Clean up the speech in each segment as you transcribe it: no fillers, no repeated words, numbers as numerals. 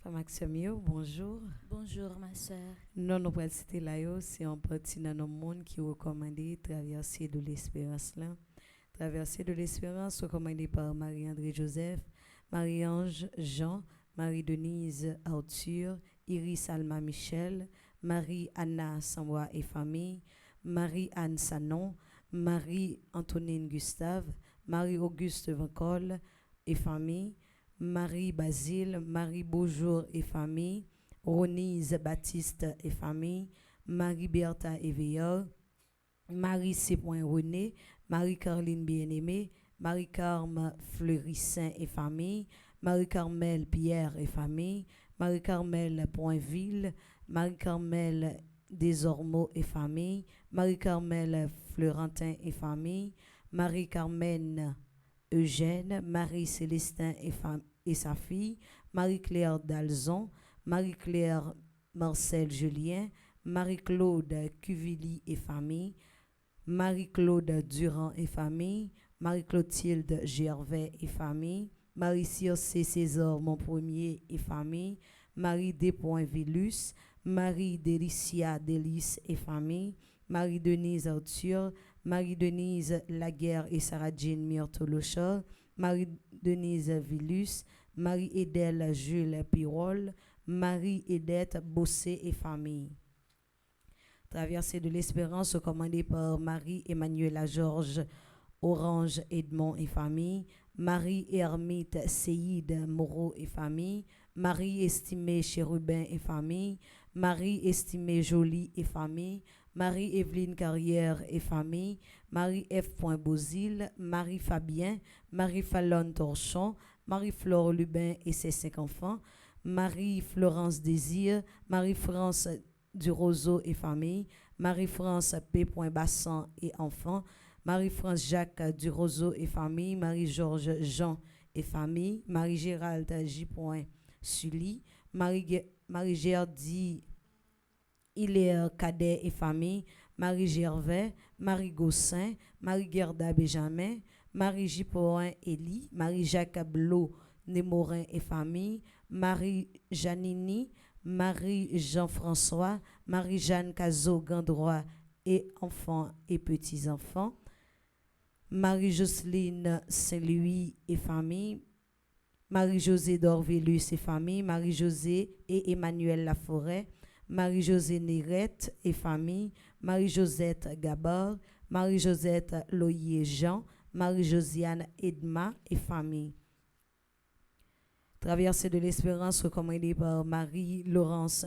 Femme Axamio, bonjour. Bonjour ma sœur. Non, nous allons citer là, c'est un parti dans le monde qui recommandé traverser de l'espérance là. Traversée de l'espérance recommandée par Marie-André Joseph, Marie-Ange Jean, Marie-Denise Arthur, Iris Alma Michel, Marie-Anna Samwa et famille, Marie-Anne Sanon, Marie-Antonine Gustave, Marie-Auguste Vancol et famille, Marie-Basile, Marie-Beaujour et famille, Ronise Baptiste et famille, Marie-Bertha Éveilleur, Marie-C. René, Marie-Caroline Bien-Aimée, Marie-Carme Fleurissin et famille, Marie-Carmel Pierre et famille, Marie-Carmel Poinville, Marie-Carmel Desormeaux et famille, Marie-Carmel Fleurentin et famille, Marie-Carmen Eugène, Marie-Célestin et sa fille, Marie-Claire Dalzon, Marie-Claire Marcel Julien, Marie-Claude Cuvilly et famille, Marie-Claude Durand et famille, Marie-Clotilde Gervais et famille, Marie-Circé César Mon Premier et famille, Marie Despoints-Villus, Marie-Délicia Délice et famille, Marie-Denise Arthur, Marie-Denise Laguerre et Sarah-Jean Myrtolochor, Marie-Denise Villus, Marie-Édelle Jules Pirol, Marie-Édette Bossé et famille. Traversée de l'espérance recommandée par Marie-Emmanuela Georges Orange Edmond et famille, Marie-Hermite Séide Moreau et famille, Marie-Estimée Chérubin et famille, Marie-Estimée Jolie et famille, Marie-Evelyne Carrière et famille, Marie-F. Bozil, Marie-Fabien, Marie-Fallon Torchon, Marie-Flore Lubin et ses 5 enfants, Marie-Florence Désir, Marie-France Duroseau et famille, Marie-France P. Bassan et enfants, Marie-France Jacques Duroseau et famille, Marie-Georges Jean et famille, Marie-Gérald J. Sully, Marie-Gerdy Hilaire Cadet et famille, Marie-Gervais, Marie-Gossin, Marie-Gerda Benjamin, Marie-J. Élie, Marie-Jacques Blot Némorin et famille, Marie-Janini, Marie-Jean-François, Marie-Jeanne Cazot Gandroit et enfants et petits-enfants, Marie-Jocelyne Saint-Louis et famille, Marie-Josée Dorvelus et famille, Marie-Josée et Emmanuel Laforêt, Marie-Josée Nérette et famille, Marie-Josette Gabor, Marie-Josette Loyer Jean, Marie-Josiane Edma et famille. Traversée de l'espérance recommandée par Marie-Laurence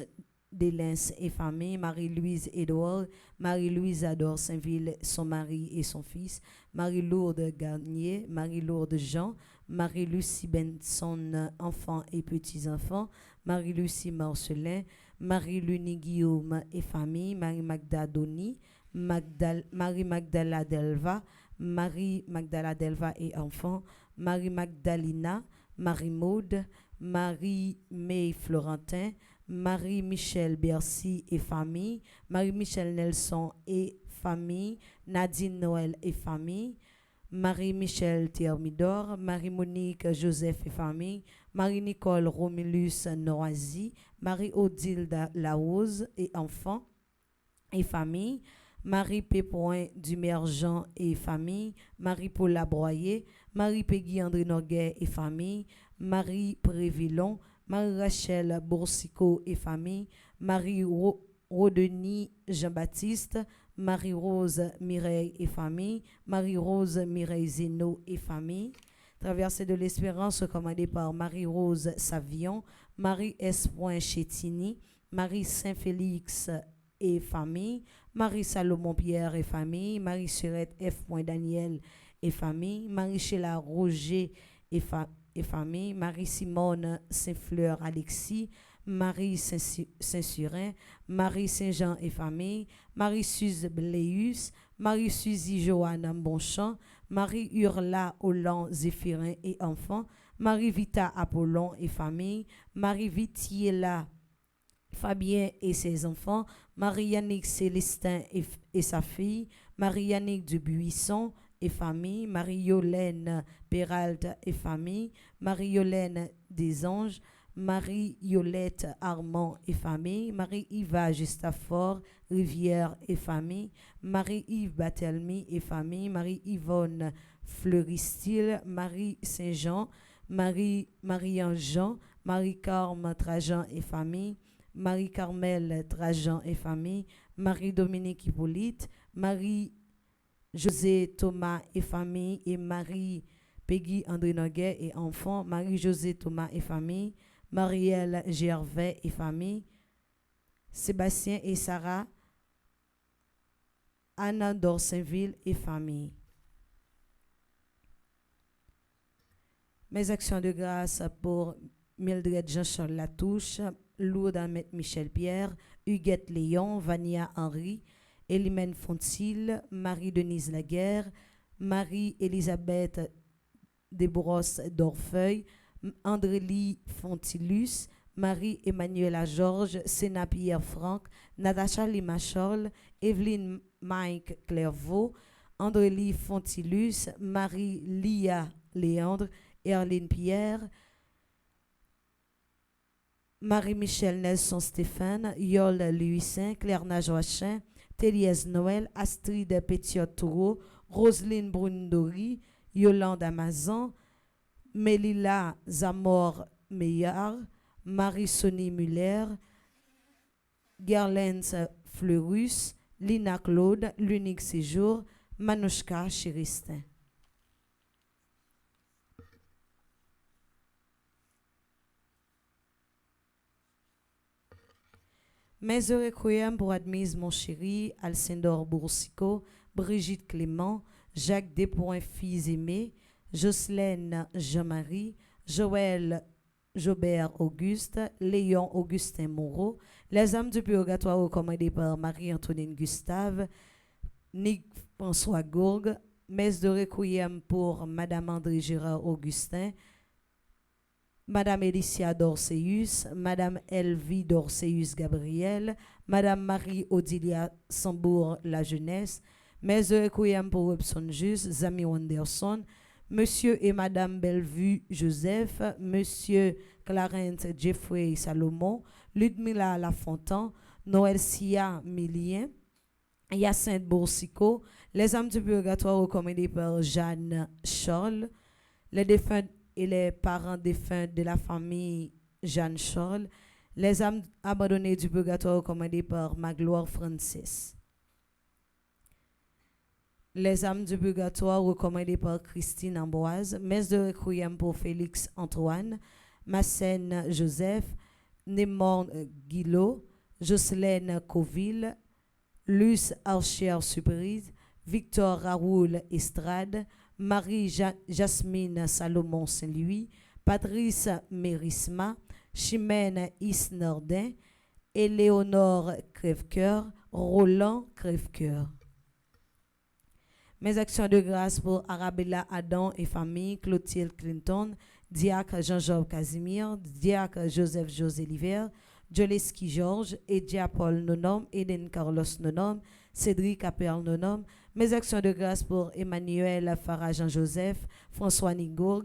Delens et famille, Marie-Louise Edouard, Marie-Louise Adore Saint-Ville, son mari et son fils, Marie-Lourdes Garnier, Marie-Lourdes Jean, Marie-Lucie Benson, enfants et petits-enfants, Marie-Lucie Marcelin, Marie-Lunie Guillaume et famille, Marie-Magda Doni, Marie-Magdala Delva, Marie-Magdala Delva et enfants, Marie-Magdalena, Marie-Maude, Marie-May Florentin, Marie-Michel Bercy et famille, Marie-Michel Nelson et famille, Nadine Noël et famille, Marie-Michel Thermidor, Marie-Monique Joseph et famille, Marie-Nicole Romulus Noisy, Marie-Odile Larose et enfants et famille, Marie-P. Dumergent et famille, Marie-Paula Broyer, Marie-Peggy André Noguet et famille, Marie-Prévillon, Marie-Rachel Boursicot et famille, Marie-Rodeny Jean-Baptiste, Marie-Rose Mireille et famille, Marie-Rose Mireille Zeno et famille. Traversée de l'espérance recommandée par Marie-Rose Savion, Marie-S. Chétini, Marie-Saint-Félix et famille, Marie-Salomon Pierre et famille, Marie-Surette F. Daniel et famille, Marie-Sheila Roger et famille, Marie-Simone Saint-Fleur Alexis, Marie-Saint-Surin, Marie-Saint-Jean et famille, Marie-Suze Bléus, Marie-Suzy Joanne Bonchamp, Marie-Hurla Holland Zéphirin et enfants, Marie-Vita Apollon et famille, Marie-Vitiela Fabien et ses enfants, Marie-Yannick Célestin et sa fille, Marie-Yannick Dubuisson et famille, Marie-Yolène Peralta et famille, Marie-Yolène Desanges, Marie-Yolette Armand et famille, Marie-Yva Justafort Rivière et famille, Marie-Yves Batelmy et famille, Marie-Yvonne Fleuristil, Marie Saint-Jean, Marie-Jean, Marie-Carme Trajan et famille, Marie-Carmel Trajan et famille, Marie-Dominique Hippolyte, Marie-José Thomas et famille et Marie-Peggy André Noguet et enfants, Marie-José Thomas et famille, Marielle Gervais et famille, Sébastien et Sarah, Anna d'Orsainville et famille. Mes actions de grâce pour Mildred Jean-Charles Latouche, Lourdes Ahmed Michel Pierre, Huguette Léon, Vania Henry, Elimène Fontil, Marie-Denise Laguerre, Marie-Elisabeth Desbrosses d'Orfeuille, Andrélie Fontilus, Marie-Emmanuela Georges, Sénat Pierre Franck, Natacha Limachol, Evelyne Mike Clairvaux, Andrélie Fontilus, Marie-Lia Léandre, Erline Pierre, Marie-Michel Nelson Stéphane, Yol Louisin, Claire Najoachin, Téliès Noël, Astrid Pétiot-Toureau, Roselyne Brundori, Yolande Amazon, Melila Zamor Meillard, Marie-Sonie Muller, Gerlens Fleurus, Lina Claude, L'Unique Séjour, Manouchka Chiristin. Mes requiem pour Admise mon chéri, Alcindor Boursico, Brigitte Clément, Jacques Despoints-Fils aimés, Jocelyne Jean-Marie, Joël Jobert Auguste, Léon Augustin Moreau, les âmes du purgatoire recommandées par Marie-Antoinine Gustave, Nick François Gourgue, messe de requiem pour Madame André Gérard Augustin, Madame Elicia Dorseus, Madame Elvie Dorseus Gabriel, Madame Marie Odilia Sambour La Jeunesse, messe de requiem pour Robson Jus, Zami Wanderson, Monsieur et Madame Bellevue Joseph, Monsieur Clarence Jeffrey Salomon, Ludmila Lafontaine, Noël Sia Millien, Hyacinthe Boursico, les âmes du purgatoire recommandées par Jeanne Charles, les défunts et les parents défunts de la famille Jeanne Charles, les âmes abandonnées du purgatoire recommandées par Magloire Francis. Les âmes du purgatoire recommandées par Christine Ambroise, messe de requiem pour Félix Antoine, Massène Joseph, Némon Guillot, Jocelyne Coville, Luce Archer Surprise, Victor Raoul Estrade, Marie-Jasmine Salomon Saint-Louis, Patrice Mérisma, Chimène Isnordin, Éléonore Crèvecoeur, Roland Crèvecoeur. Mes actions de grâce pour Arabella Adam et famille, Clotilde Clinton, Diacre Jean-Job Casimir, Diacre Joseph José Liver, Joleski Georges, Edia Paul Nonom, Eden Carlos Nonom, Cédric Appel Nonom. Mes actions de grâce pour Emmanuel Farah Jean-Joseph, François Nigourg,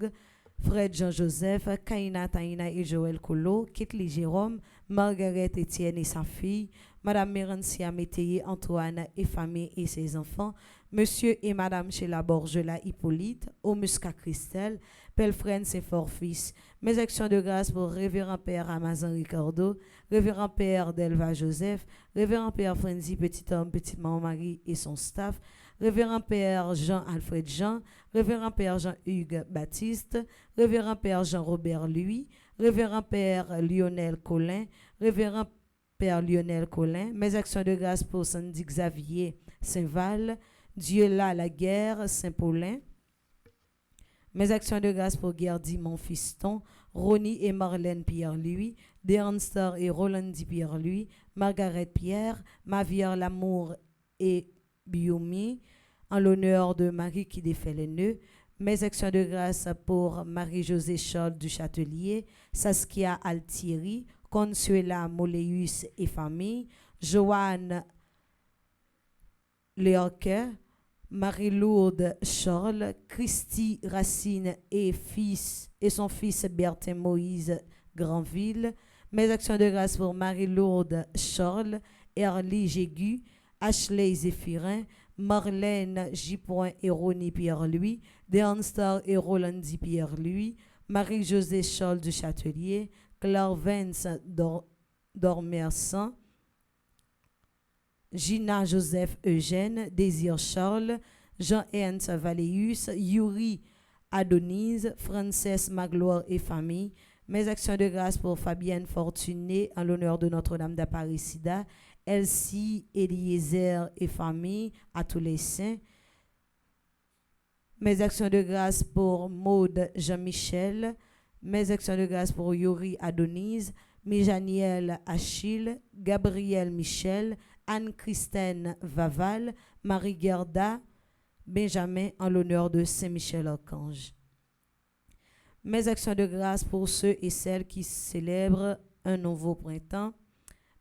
Fred Jean-Joseph, Kaina Taina et Joël Colo, Kitli Jérôme, Margaret Etienne et sa fille, Madame Mérancia Métayer Antoine et famille et ses enfants, Monsieur et Madame Sheila Borgela Hippolyte, Omusca Christelle, Pelfren Saint-Fort-Fils. Mes actions de grâce pour Révérend Père Amazon Ricardo, Révérend Père Delva Joseph, Révérend Père Frenzy Petit Homme, Petite Maman Marie et son staff, Révérend Père Jean-Alfred Jean, Révérend Père Jean-Hugues Baptiste, Révérend Père Jean-Robert Louis, Révérend Père Lionel Collin, Révérend Père Lionel Collin. Mes actions de grâce pour Sandy Xavier Saint-Val, Dieu là la guerre Saint-Paulin. Mes actions de grâce pour Gerdy Monfiston, Ronnie et Marlène Pierre-Louis, Deanstar et Rolandi Pierre-Louis, Margaret Pierre, Mavière Lamour et Biomi, en l'honneur de Marie qui défait les nœuds. Mes actions de grâce pour Marie-Josée Charles du Châtelier, Saskia Altieri, Consuela Moleus et famille, Joanne Léorquet, Marie-Lourdes Charles, Christy Racine et son fils Bertin Moïse Granville. Mes actions de grâce pour Marie-Lourdes Charles, Erly Jégu, Ashley Zéphirin, Marlène J. et Ronnie Pierre-Louis, Deanstar et Rolandi Pierre-Louis, Marie-Josée Charles du Châtelier, Claire Vance Dormersan, Gina Joseph Eugène, Désir Charles, Jean-Ernst Valéus, Yuri Adonise, Frances Magloire et famille. Mes actions de grâce pour Fabienne Fortuné en l'honneur de Notre-Dame d'Aparicida, Elsie Eliezer et famille, à tous les saints. Mes actions de grâce pour Maude Jean-Michel. Mes actions de grâce pour Yuri Adonise, Mijaniel Achille, Gabriel Michel, Anne-Christine Vaval, Marie Gerda, Benjamin en l'honneur de Saint-Michel-Archange. Mes actions de grâce pour ceux et celles qui célèbrent un nouveau printemps.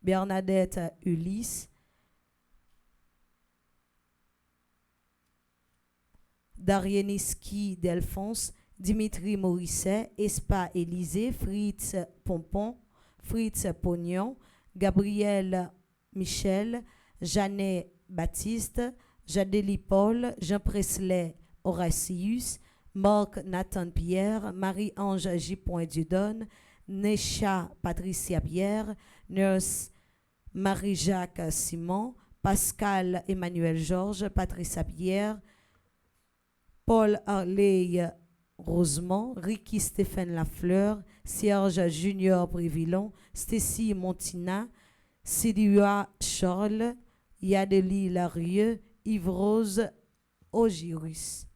Bernadette Ulysse, Darieniski Delphonse, Dimitri Morisset, Espa Élysée, Fritz Pompon, Fritz Pognon, Gabriel Michel, Jeannet Baptiste, Jadélie Paul, Jean Presley Horacius, Marc Nathan Pierre, Marie-Ange J. Dieudonne, Nesha Patricia Pierre, Nurse Marie-Jacques Simon, Pascal Emmanuel Georges, Patricia Pierre, Paul Harley Rosemont, Ricky Stéphane Lafleur, Serge Junior Prévillon, Stécie Montina, Cédua Charles, Yadeli Larieux, Yves-Rose Ogirus.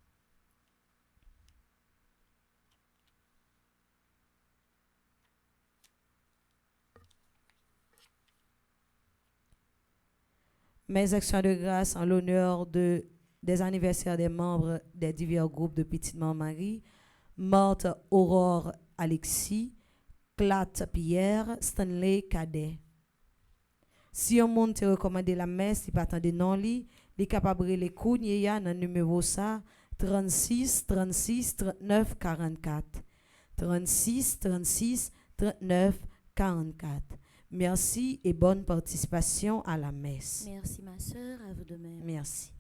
Mes actions de grâce en l'honneur des anniversaires des membres des divers groupes de Petite Marie, Marthe Aurore Alexis, Clat Pierre, Stanley Cadet. Si on monde te recommande la messe, il pas attendre non li, il capable les coups dans le numéro ça 36 36 39 44. 36 36 39 44. Merci et bonne participation à la messe. Merci ma sœur, à vous de même. Merci.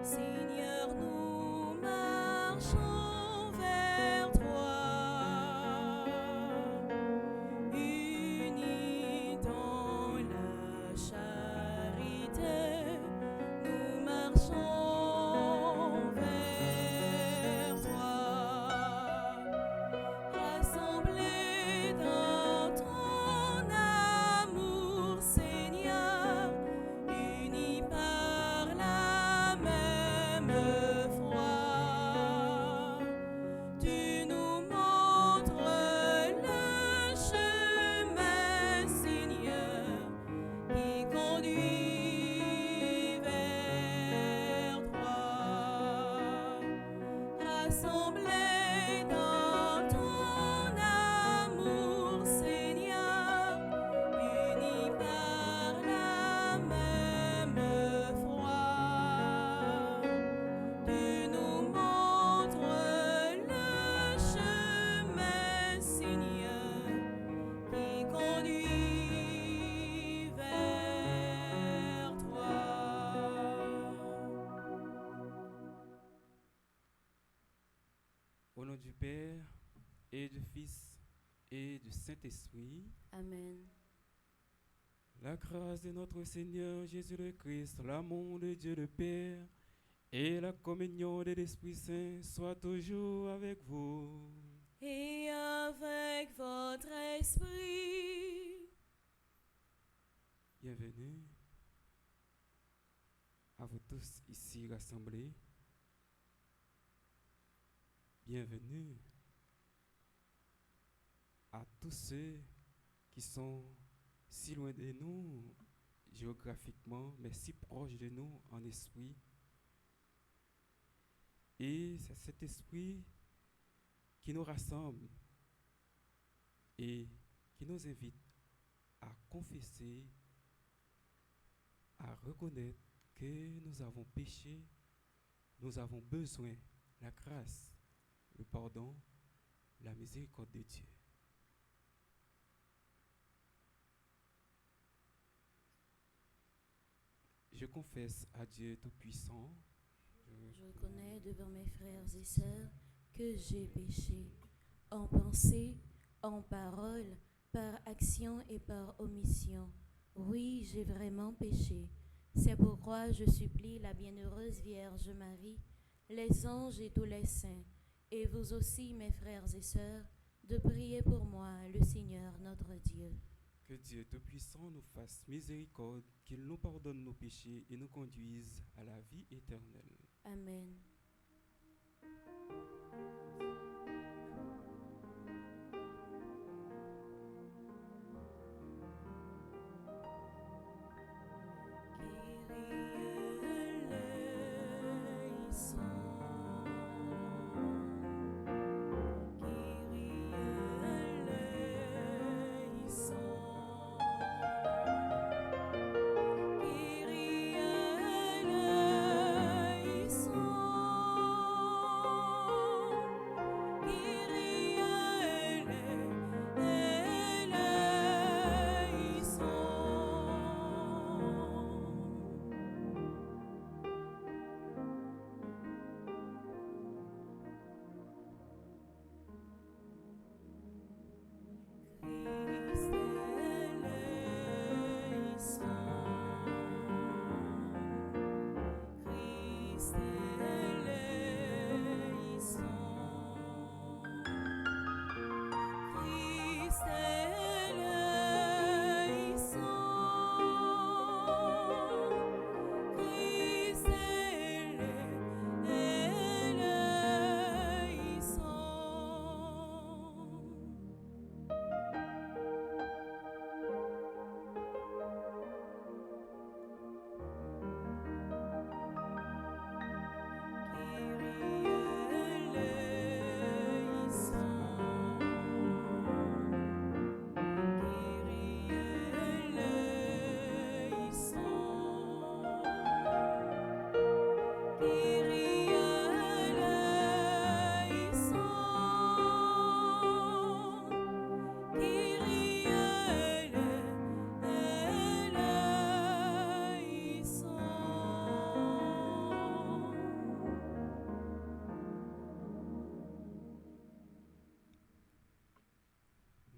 Seigneur, nous marchons vers toi, unis dans la charité, nous marchons vers toi, rassemblés dans ton amour, Seigneur, unis par la même foi. rassemblés dans ton amour, Seigneur, unis par la même foi. Tu nous montres le chemin, Seigneur, qui conduit vers toi. Au nom du Père et du Fils et du Saint-Esprit, Amen. la grâce de notre Seigneur Jésus le Christ, l'amour de Dieu le Père et la communion de l'Esprit Saint soient toujours avec vous. Et avec votre esprit. Bienvenue à vous tous ici rassemblés. Bienvenue à tous ceux qui sont si loin de nous géographiquement, mais si proches de nous en esprit. Et c'est cet esprit qui nous rassemble et qui nous invite à confesser, à reconnaître que nous avons péché, nous avons besoin de la grâce, le pardon, la miséricorde de Dieu. Je confesse à Dieu Tout-Puissant. Je reconnais devant mes frères et sœurs que j'ai péché en pensée, en parole, par action et par omission. Oui, j'ai vraiment péché. C'est pourquoi je supplie la bienheureuse Vierge Marie, les anges et tous les saints, et vous aussi, mes frères et sœurs, de prier pour moi, le Seigneur notre Dieu. Que Dieu Tout-Puissant nous fasse miséricorde, qu'il nous pardonne nos péchés et nous conduise à la vie éternelle. Amen.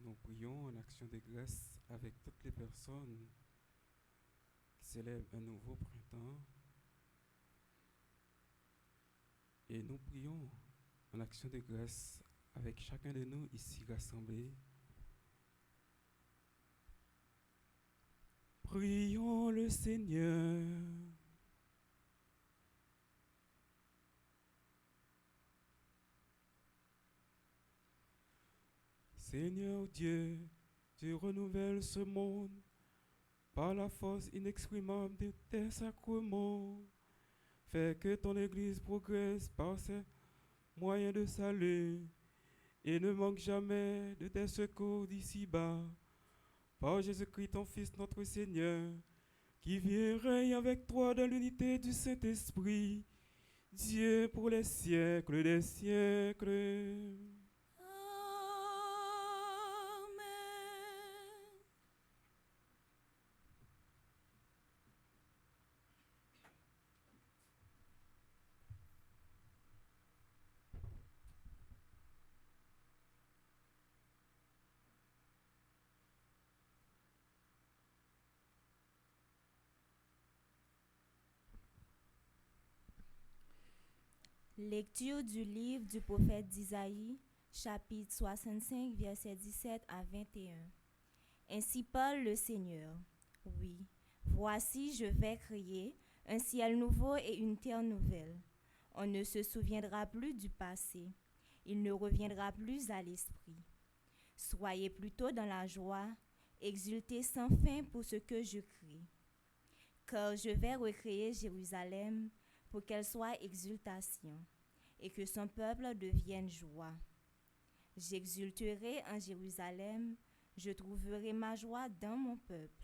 Nous prions en action de grâce avec toutes les personnes qui célèbrent un nouveau printemps. Et nous prions en action de grâce avec chacun de nous ici rassemblés. Prions le Seigneur. Seigneur Dieu, tu renouvelles ce monde par la force inexprimable de tes sacrements. Fais que ton Église progresse par moyen de salut, et ne manque jamais de tes secours d'ici-bas. Par Jésus-Christ, ton Fils, notre Seigneur, qui vit et règne avec toi dans l'unité du Saint-Esprit, Dieu pour les siècles des siècles. Amen. Lecture du livre du prophète d'Isaïe, chapitre 65, versets 17 à 21. Ainsi parle le Seigneur. Oui, voici, je vais créer un ciel nouveau et une terre nouvelle. On ne se souviendra plus du passé. Il ne reviendra plus à l'esprit. Soyez plutôt dans la joie, exultez sans fin pour ce que je crée. Car je vais recréer Jérusalem pour qu'elle soit exultation et que son peuple devienne joie. J'exulterai en Jérusalem, je trouverai ma joie dans mon peuple.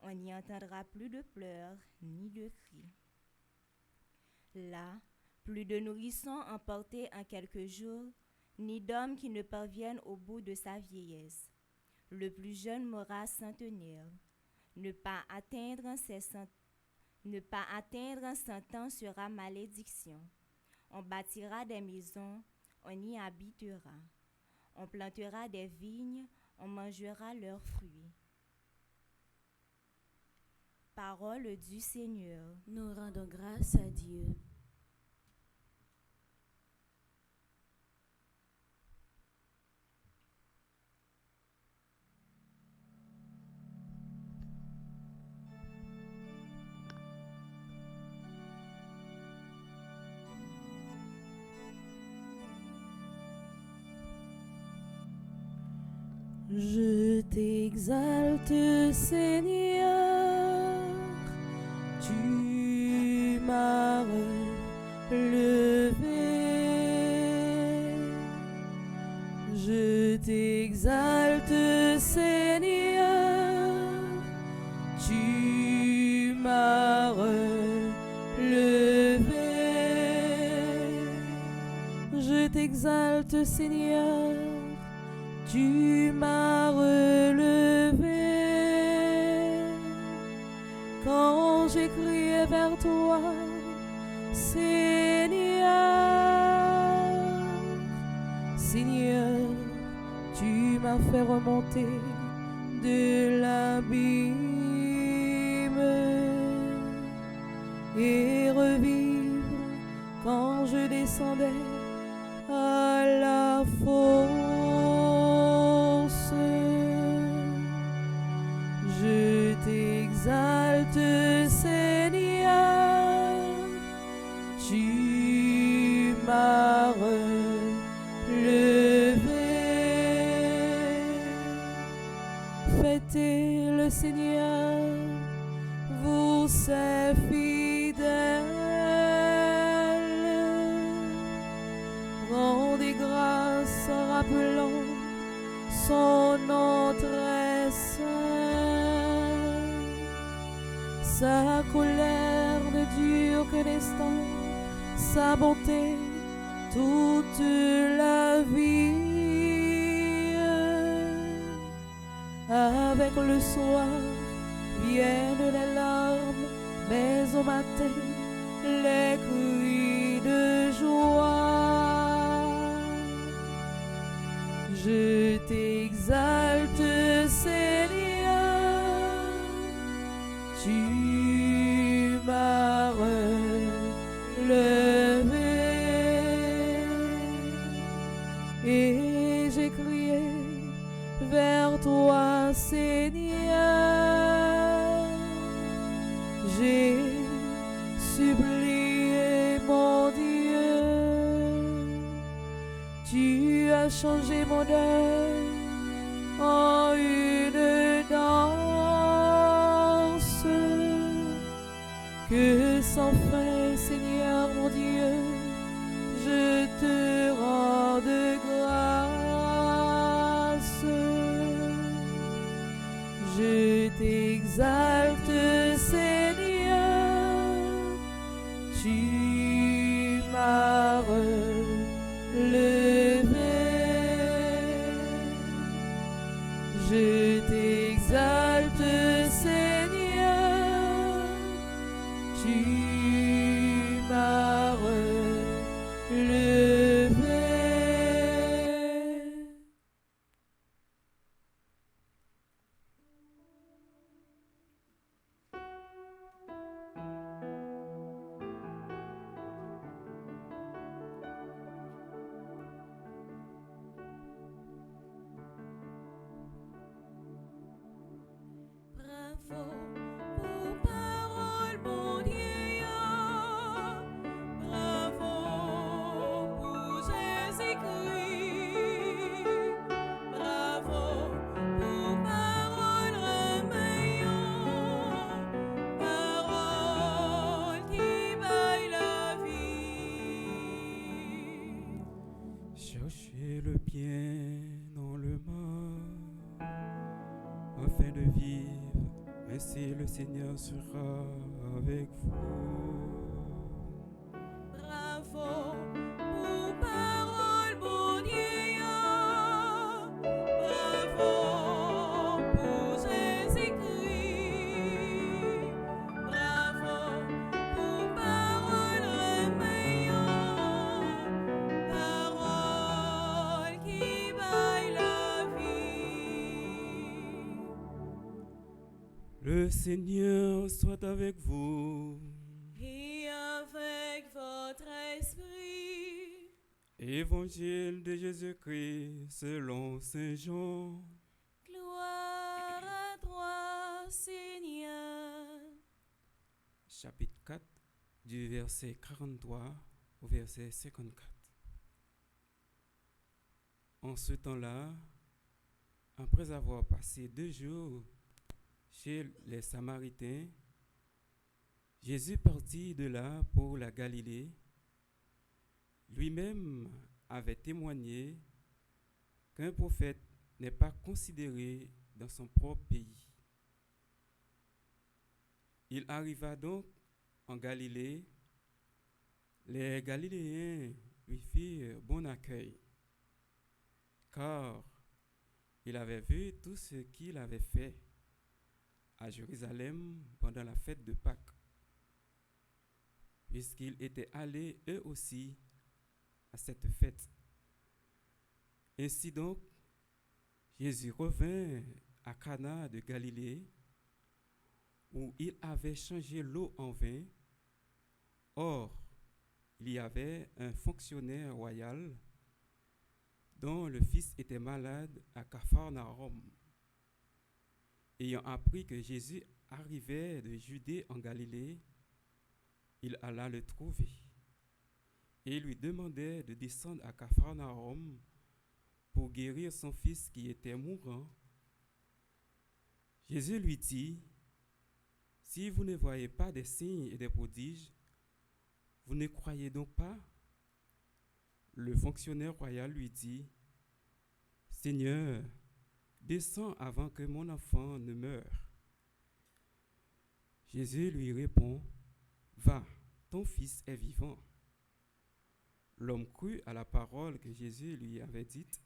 On n'y entendra plus de pleurs ni de cris. Là, plus de nourrissons emportés en quelques jours, ni d'hommes qui ne parviennent au bout de sa vieillesse. Le plus jeune mourra centenaire. Ne pas atteindre 100 ans sera malédiction. On bâtira des maisons, on y habitera. On plantera des vignes, on mangera leurs fruits. Parole du Seigneur. Nous rendons grâce à Dieu. Je t'exalte, Seigneur, tu m'as relevé. Je t'exalte, Seigneur, tu m'as relevé. Je t'exalte, Seigneur, tu m'as relevé. Quand j'ai crié vers toi, Seigneur, Seigneur, tu m'as fait remonter de l'abîme et revivre quand je descendais à la fosse. Je t'exalte, Seigneur, tu m'as relevé. Fêtez le Seigneur, vous ses fidèles. Rendez grâce en rappelant son nom très saint. Sa colère ne dure qu'un instant, sa bonté toute la vie. Avec le soir viennent les larmes, mais au matin les cris de joie. Je t'exalte, Seigneur, tu m'as relevé. Et j'ai crié vers toi, Seigneur. J'ai supplié mon Dieu. Tu as changé mon deuil en une danse. Que sans fin, Seigneur mon Dieu, je te t'exalte, Seigneur, tu m'as relevé. Je t'exalte, Seigneur, tu m'as relevé. Bravo pour parole, mon Dieu. Bravo pour Jésus-Christ. Bravo pour parole remeillon. Parole qui baille la vie. Cherchez le bien dans le mal, afin de vivre, ainsi le Seigneur sera avec vous. Bravo pour parole, mon Dieu. Bravo pour Jésus-Christ. Bravo pour parole remeillon. Parole qui baille la vie. Le Seigneur soit avec vous. Et avec votre esprit. Évangile de Jésus-Christ selon Saint Jean. Gloire à toi, Seigneur. Chapitre 4, du verset 43 au verset 54. En ce temps-là, après avoir passé 2 jours chez les Samaritains, Jésus partit de là pour la Galilée. Lui-même avait témoigné qu'un prophète n'est pas considéré dans son propre pays. Il arriva donc en Galilée. Les Galiléens lui firent bon accueil, car il avait vu tout ce qu'il avait fait à Jérusalem pendant la fête de Pâques, puisqu'ils étaient allés eux aussi à cette fête. Ainsi donc, Jésus revint à Cana de Galilée, où il avait changé l'eau en vin. Or, il y avait un fonctionnaire royal dont le fils était malade à Capharnaüm. Ayant appris que Jésus arrivait de Judée en Galilée, il alla le trouver et lui demandait de descendre à Capharnaüm pour guérir son fils qui était mourant. Jésus lui dit: si vous ne voyez pas des signes et des prodiges, vous ne croyez donc pas? Le fonctionnaire royal lui dit: Seigneur, descends avant que mon enfant ne meure. Jésus lui répond: va, ton fils est vivant. L'homme crut à la parole que Jésus lui avait dite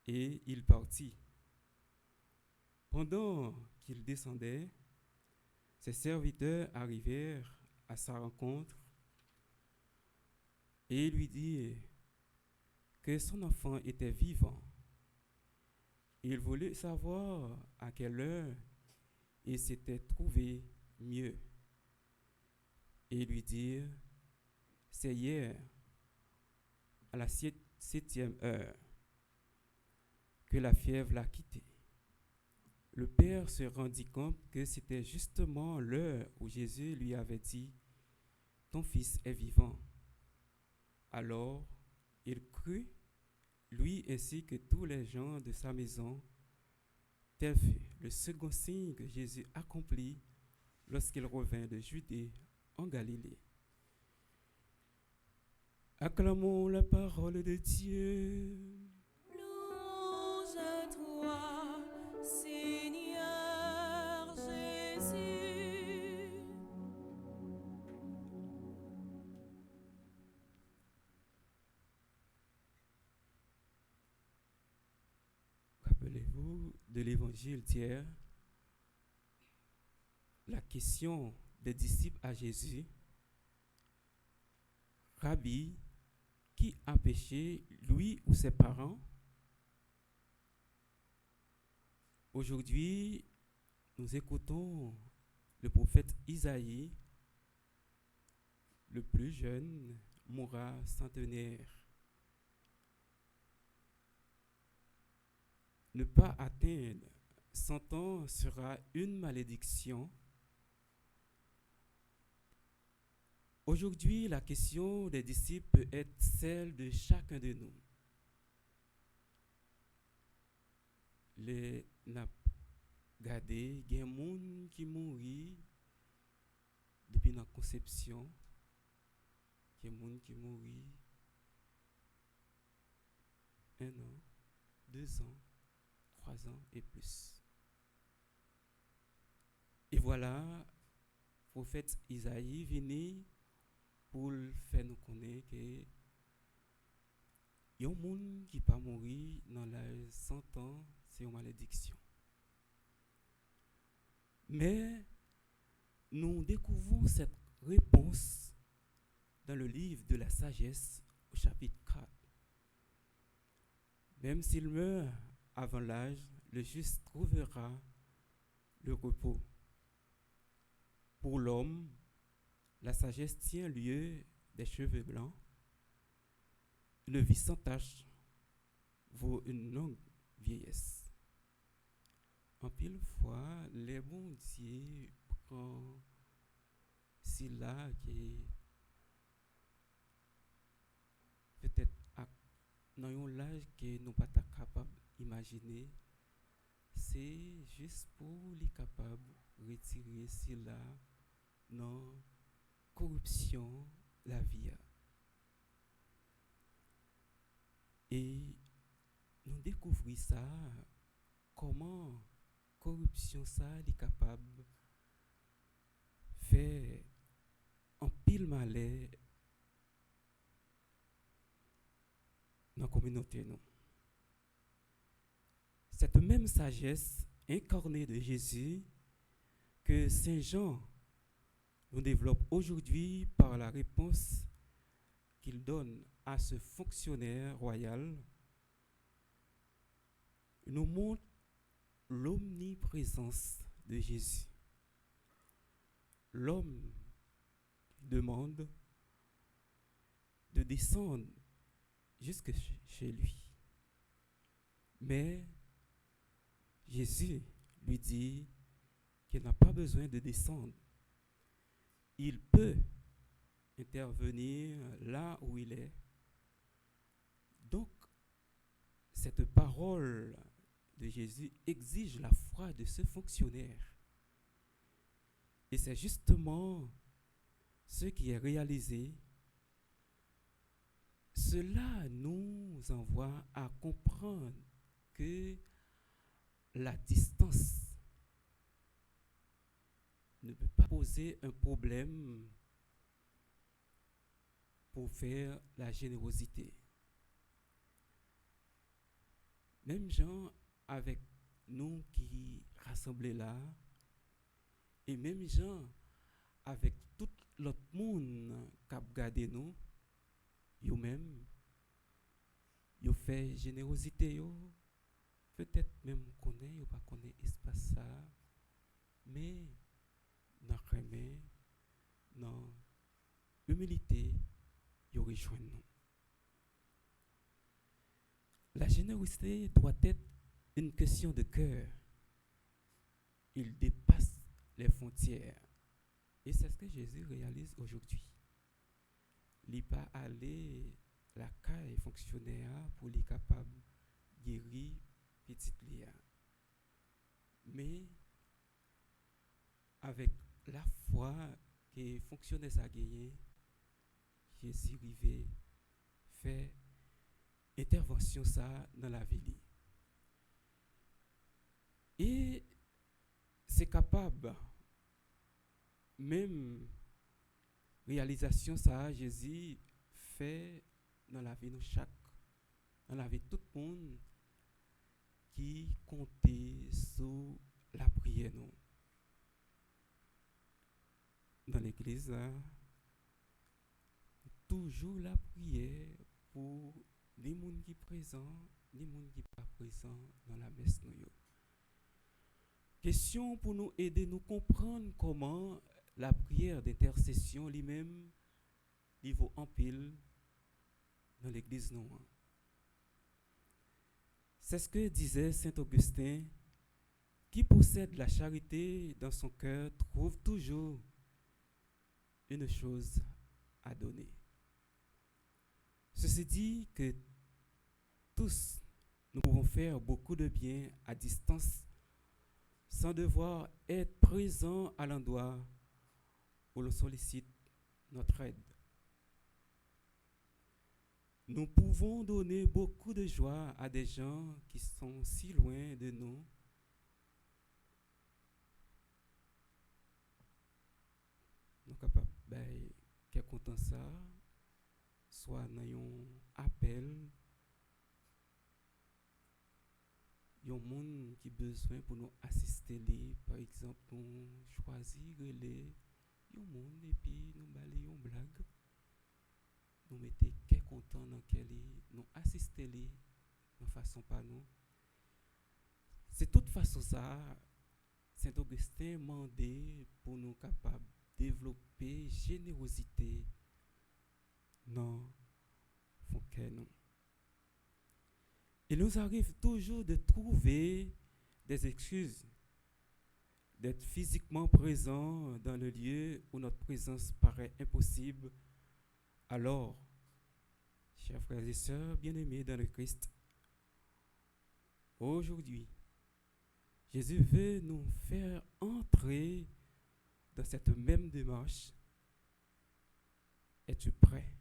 et il partit. Pendant qu'il descendait, ses serviteurs arrivèrent à sa rencontre et lui dirent que son enfant était vivant. Il voulait savoir à quelle heure il s'était trouvé mieux. Et lui dirent: c'est hier, à la 7e heure, que la fièvre l'a quitté. Le père se rendit compte que c'était justement l'heure où Jésus lui avait dit: ton fils est vivant. Alors, il crut, lui ainsi que tous les gens de sa maison. Tel fut le second signe que Jésus accomplit lorsqu'il revint de Judée en Galilée. Acclamons la parole de Dieu. Louange à toi, Seigneur niveau de l'évangile d'hier, la question des disciples à Jésus, Rabbi, qui a péché, lui ou ses parents? Aujourd'hui, nous écoutons le prophète Isaïe, le plus jeune, mourra centenaire. Ne pas atteindre 100 ans sera une malédiction. Aujourd'hui, la question des disciples peut être celle de chacun de nous. Les n'a gardé, il y a des gens qui mourent depuis la conception, il y a des gens qui mourent 1 an, 2 ans, 3 ans et plus. Et voilà, le prophète Isaïe venu pour faire nous connaître que il y a des gens qui ne pas mourir dans l'âge 100 ans, c'est une malédiction. Mais nous découvrons cette réponse dans le livre de la sagesse au chapitre 4. Même s'il meurt avant l'âge, le juste trouvera le repos. Pour l'homme, la sagesse tient lieu des cheveux blancs. Une vie sans tache vaut une longue vieillesse. En pile fois, les bons dieux prennent si là qui peut-être dans un âge que nous pas capable d'imaginer, c'est juste pour les capables de retirer si là dans corruption la vie. Et nous découvrons ça, comment corruption ça est capable de faire un pile malheur dans la communauté. Nous. Cette même sagesse incarnée de Jésus que Saint Jean nous développe aujourd'hui par la réponse qu'il donne à ce fonctionnaire royal, nous montre l'omniprésence de Jésus. L'homme demande de descendre jusque chez lui. Mais Jésus lui dit qu'il n'a pas besoin de descendre. Il peut intervenir là où il est. Donc, cette parole de Jésus exige la foi de ce fonctionnaire. Et c'est justement ce qui est réalisé. Cela nous envoie à comprendre que la distance ne peut pas poser un problème pour faire la générosité. Même gens avec nous qui rassemblés là, et même gens avec tout l'autre monde qui a gardé nous, yo même, yo fait générosité yo, peut-être même connaît, yo pas connaît espace ça, mais dans remet, dans humilité, yo rejoint nous. La générosité doit être une question de cœur. Il dépasse les frontières. Et c'est ce que Jésus réalise aujourd'hui. Il n'est pas allé la caille fonctionnaire pour les capables de guérir petite lia. Mais avec la foi que fonctionnaire ça gagné, Jésus arrivé fait intervention ça dans la vie. Et c'est capable, même réalisation ça, Jésus fait dans la vie de chaque, dans la vie de tout le monde qui comptait sur la prière nous. Dans l'église, là, toujours la prière pour les gens qui sont présents, les gens qui ne sont pas présents dans la messe. Question pour nous aider à nous comprendre comment la prière d'intercession lui-même il vaut en pile dans l'église. C'est ce que disait saint Augustin, qui possède la charité dans son cœur trouve toujours une chose à donner. Ceci dit que tous, nous pouvons faire beaucoup de bien à distance sans devoir être présents à l'endroit où l'on sollicite notre aide. Nous pouvons donner beaucoup de joie à des gens qui sont si loin de nous. Nous sommes capables de content ça, soit dans un appel, il y a un monde qui a besoin pour nous assister. Par exemple, nous choisir les monde et puis nous balayons une blague. Nous mettons quel content dans quel nous assister de façon par nous. C'est toute façon ça, Saint Augustin demandé pour nous capables de développer générosité dans fond que nous. Il nous arrive toujours de trouver des excuses d'être physiquement présent dans le lieu où notre présence paraît impossible. Alors, chers frères et sœurs bien-aimés dans le Christ, aujourd'hui, Jésus veut nous faire entrer dans cette même démarche. Es-tu prêt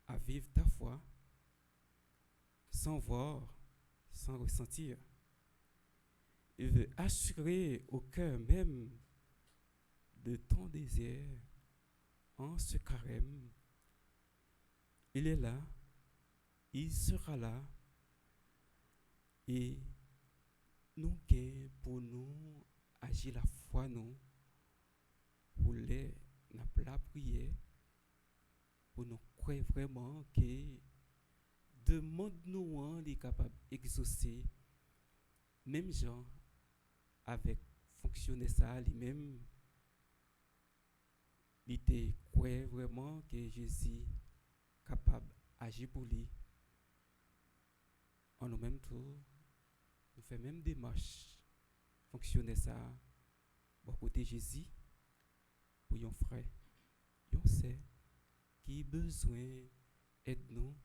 à vivre ta foi sans voir, sans ressentir? Il veut assurer au cœur même de ton désir en ce carême. Il est là, il sera là, et nous gagnons pour nous agir la foi, nous, pour les la prière, pour nous croire vraiment que demande-nous est capable d'exaucer, même gens avec fonctionner ça lui-même, il était croire vraiment que Jésus capable d'agir pour lui. En nous même tour, nous fait même des marches, fonctionner ça, bon côté Jésus, pour yon frère, yon sait, qui a besoin d'aide-nous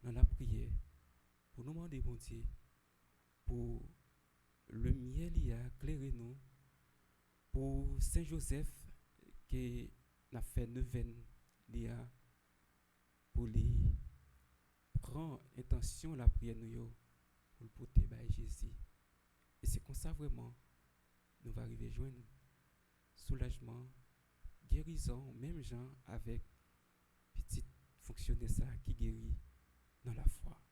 dans la prière, pour nous demander bon Dieu, pour le miel y a éclairé nous, pour Saint Joseph qui a fait neuvaine il y a pour lui prendre intention la prière nous pour le porter par Jésus. Et c'est comme ça vraiment nous va arriver joindre soulagement, guérison, même gens avec petit fonctionner ça qui guérit dans la foi.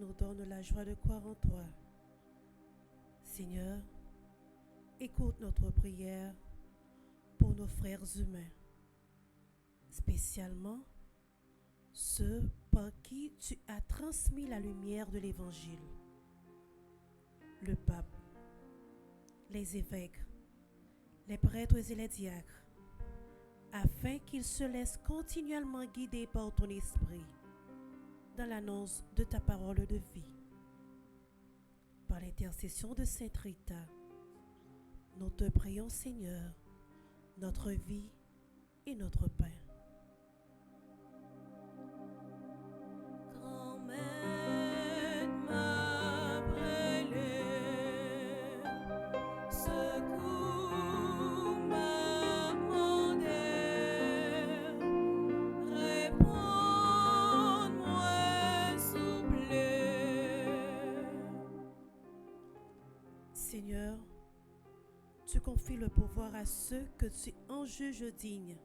nous donnes la joie de croire en toi. Seigneur, écoute notre prière pour nos frères humains, spécialement ceux par qui tu as transmis la lumière de l'Évangile. Le pape, les évêques, les prêtres et les diacres, afin qu'ils se laissent continuellement guider par ton esprit dans l'annonce de ta parole de vie. Par l'intercession de Sainte Rita, nous te prions, Seigneur, notre vie et notre pain. Seigneur, tu confies le pouvoir à ceux que tu en juges dignes.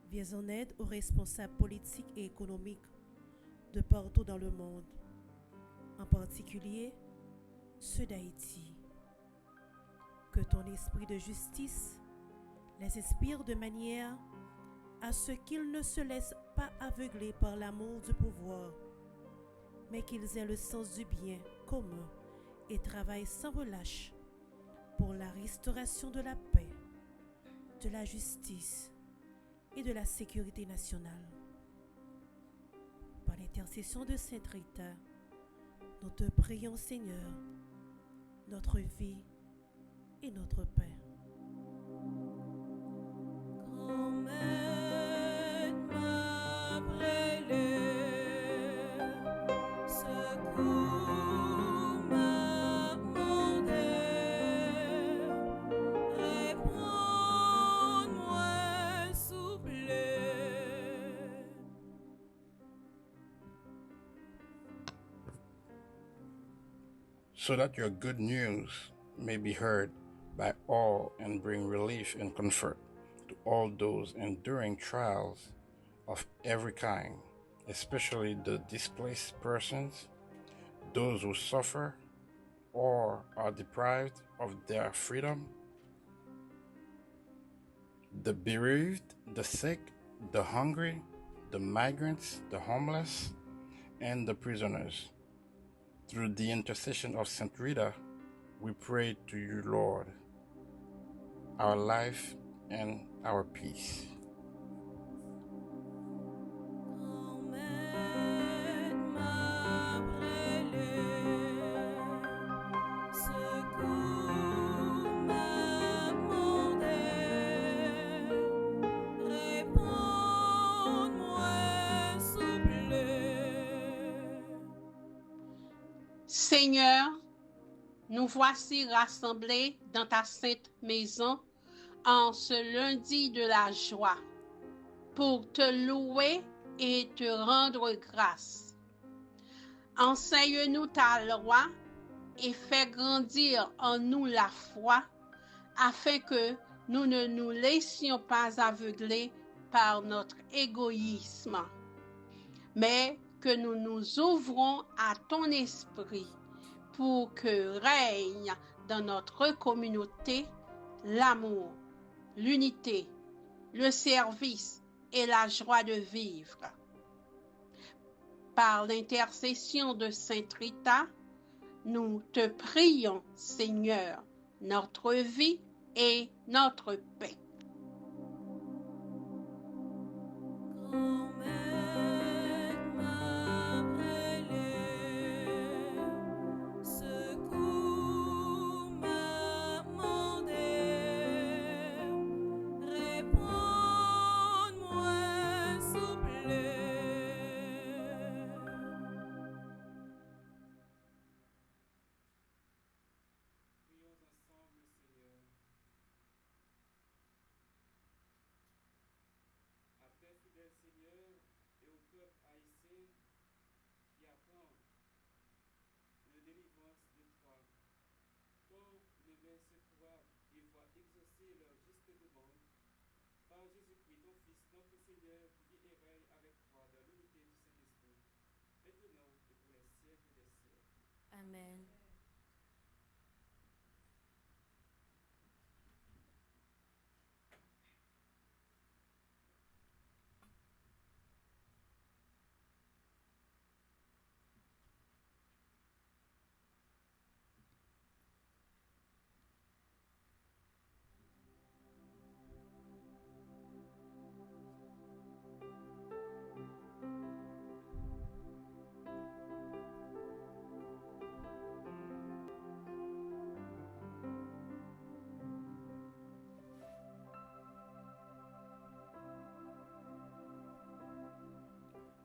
Viens en aide aux responsables politiques et économiques de partout dans le monde, en particulier ceux d'Haïti. Que ton esprit de justice les inspire de manière à ce qu'ils ne se laissent pas aveugler par l'amour du pouvoir, mais qu'ils aient le sens du bien commun et travaillent sans relâche pour la restauration de la paix, de la justice et de la sécurité nationale. Par l'intercession de Sainte Rita, nous te prions, Seigneur, notre vie et notre paix. So that your good news may be heard by all and bring relief and comfort to all those enduring trials of every kind, especially the displaced persons, those who suffer or are deprived of their freedom, the bereaved, the sick, the hungry, the migrants, the homeless, and the prisoners. Through the intercession of Saint Rita, we pray to you, Lord, our life and our peace. Seigneur, nous voici rassemblés dans ta sainte maison en ce lundi de la joie pour te louer et te rendre grâce. Enseigne-nous ta loi et fais grandir en nous la foi afin que nous ne nous laissions pas aveugler par notre égoïsme, mais que nous nous ouvrons à ton esprit pour que règne dans notre communauté l'amour, l'unité, le service et la joie de vivre. Par l'intercession de Sainte Rita, nous te prions, Seigneur, notre vie et notre paix. Par Jésus-Christ, ton Fils, notre Seigneur, qui vit et règne avec toi dans l'unité du Saint-Esprit, maintenant et pour les siècles Amen.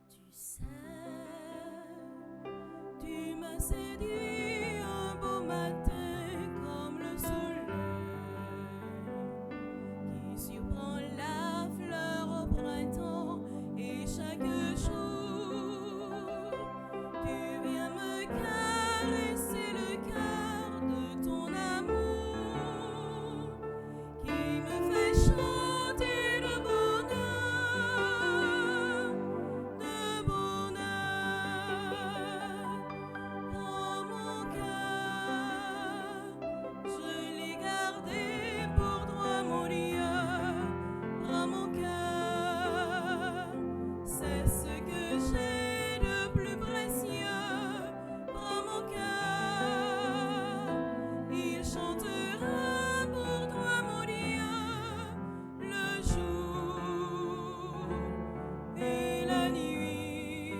Tu sais, tu m'as séduit un beau matin comme le soleil qui surprend la fleur au printemps et chaque jour tu viens me caresser le cœur de ton amour qui me fait chanter de bonheur. Dans mon cœur, je l'ai gardé pour toi, mon Dieu. Dans mon cœur, c'est ce que j'ai de plus précieux. Dans mon cœur, il chantera pour toi, mon Dieu, le jour et la nuit.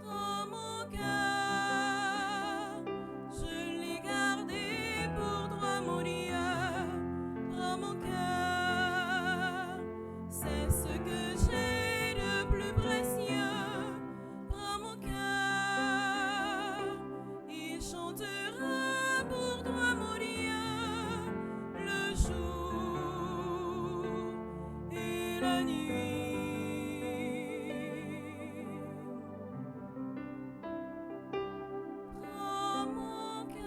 Prends mon cœur, je l'ai gardé pour toi, mon Dieu. Prends mon cœur, c'est ce que j'ai de plus précieux. Prends mon cœur, il chantera pour toi, mon Dieu, le jour et la nuit. Prends mon cœur.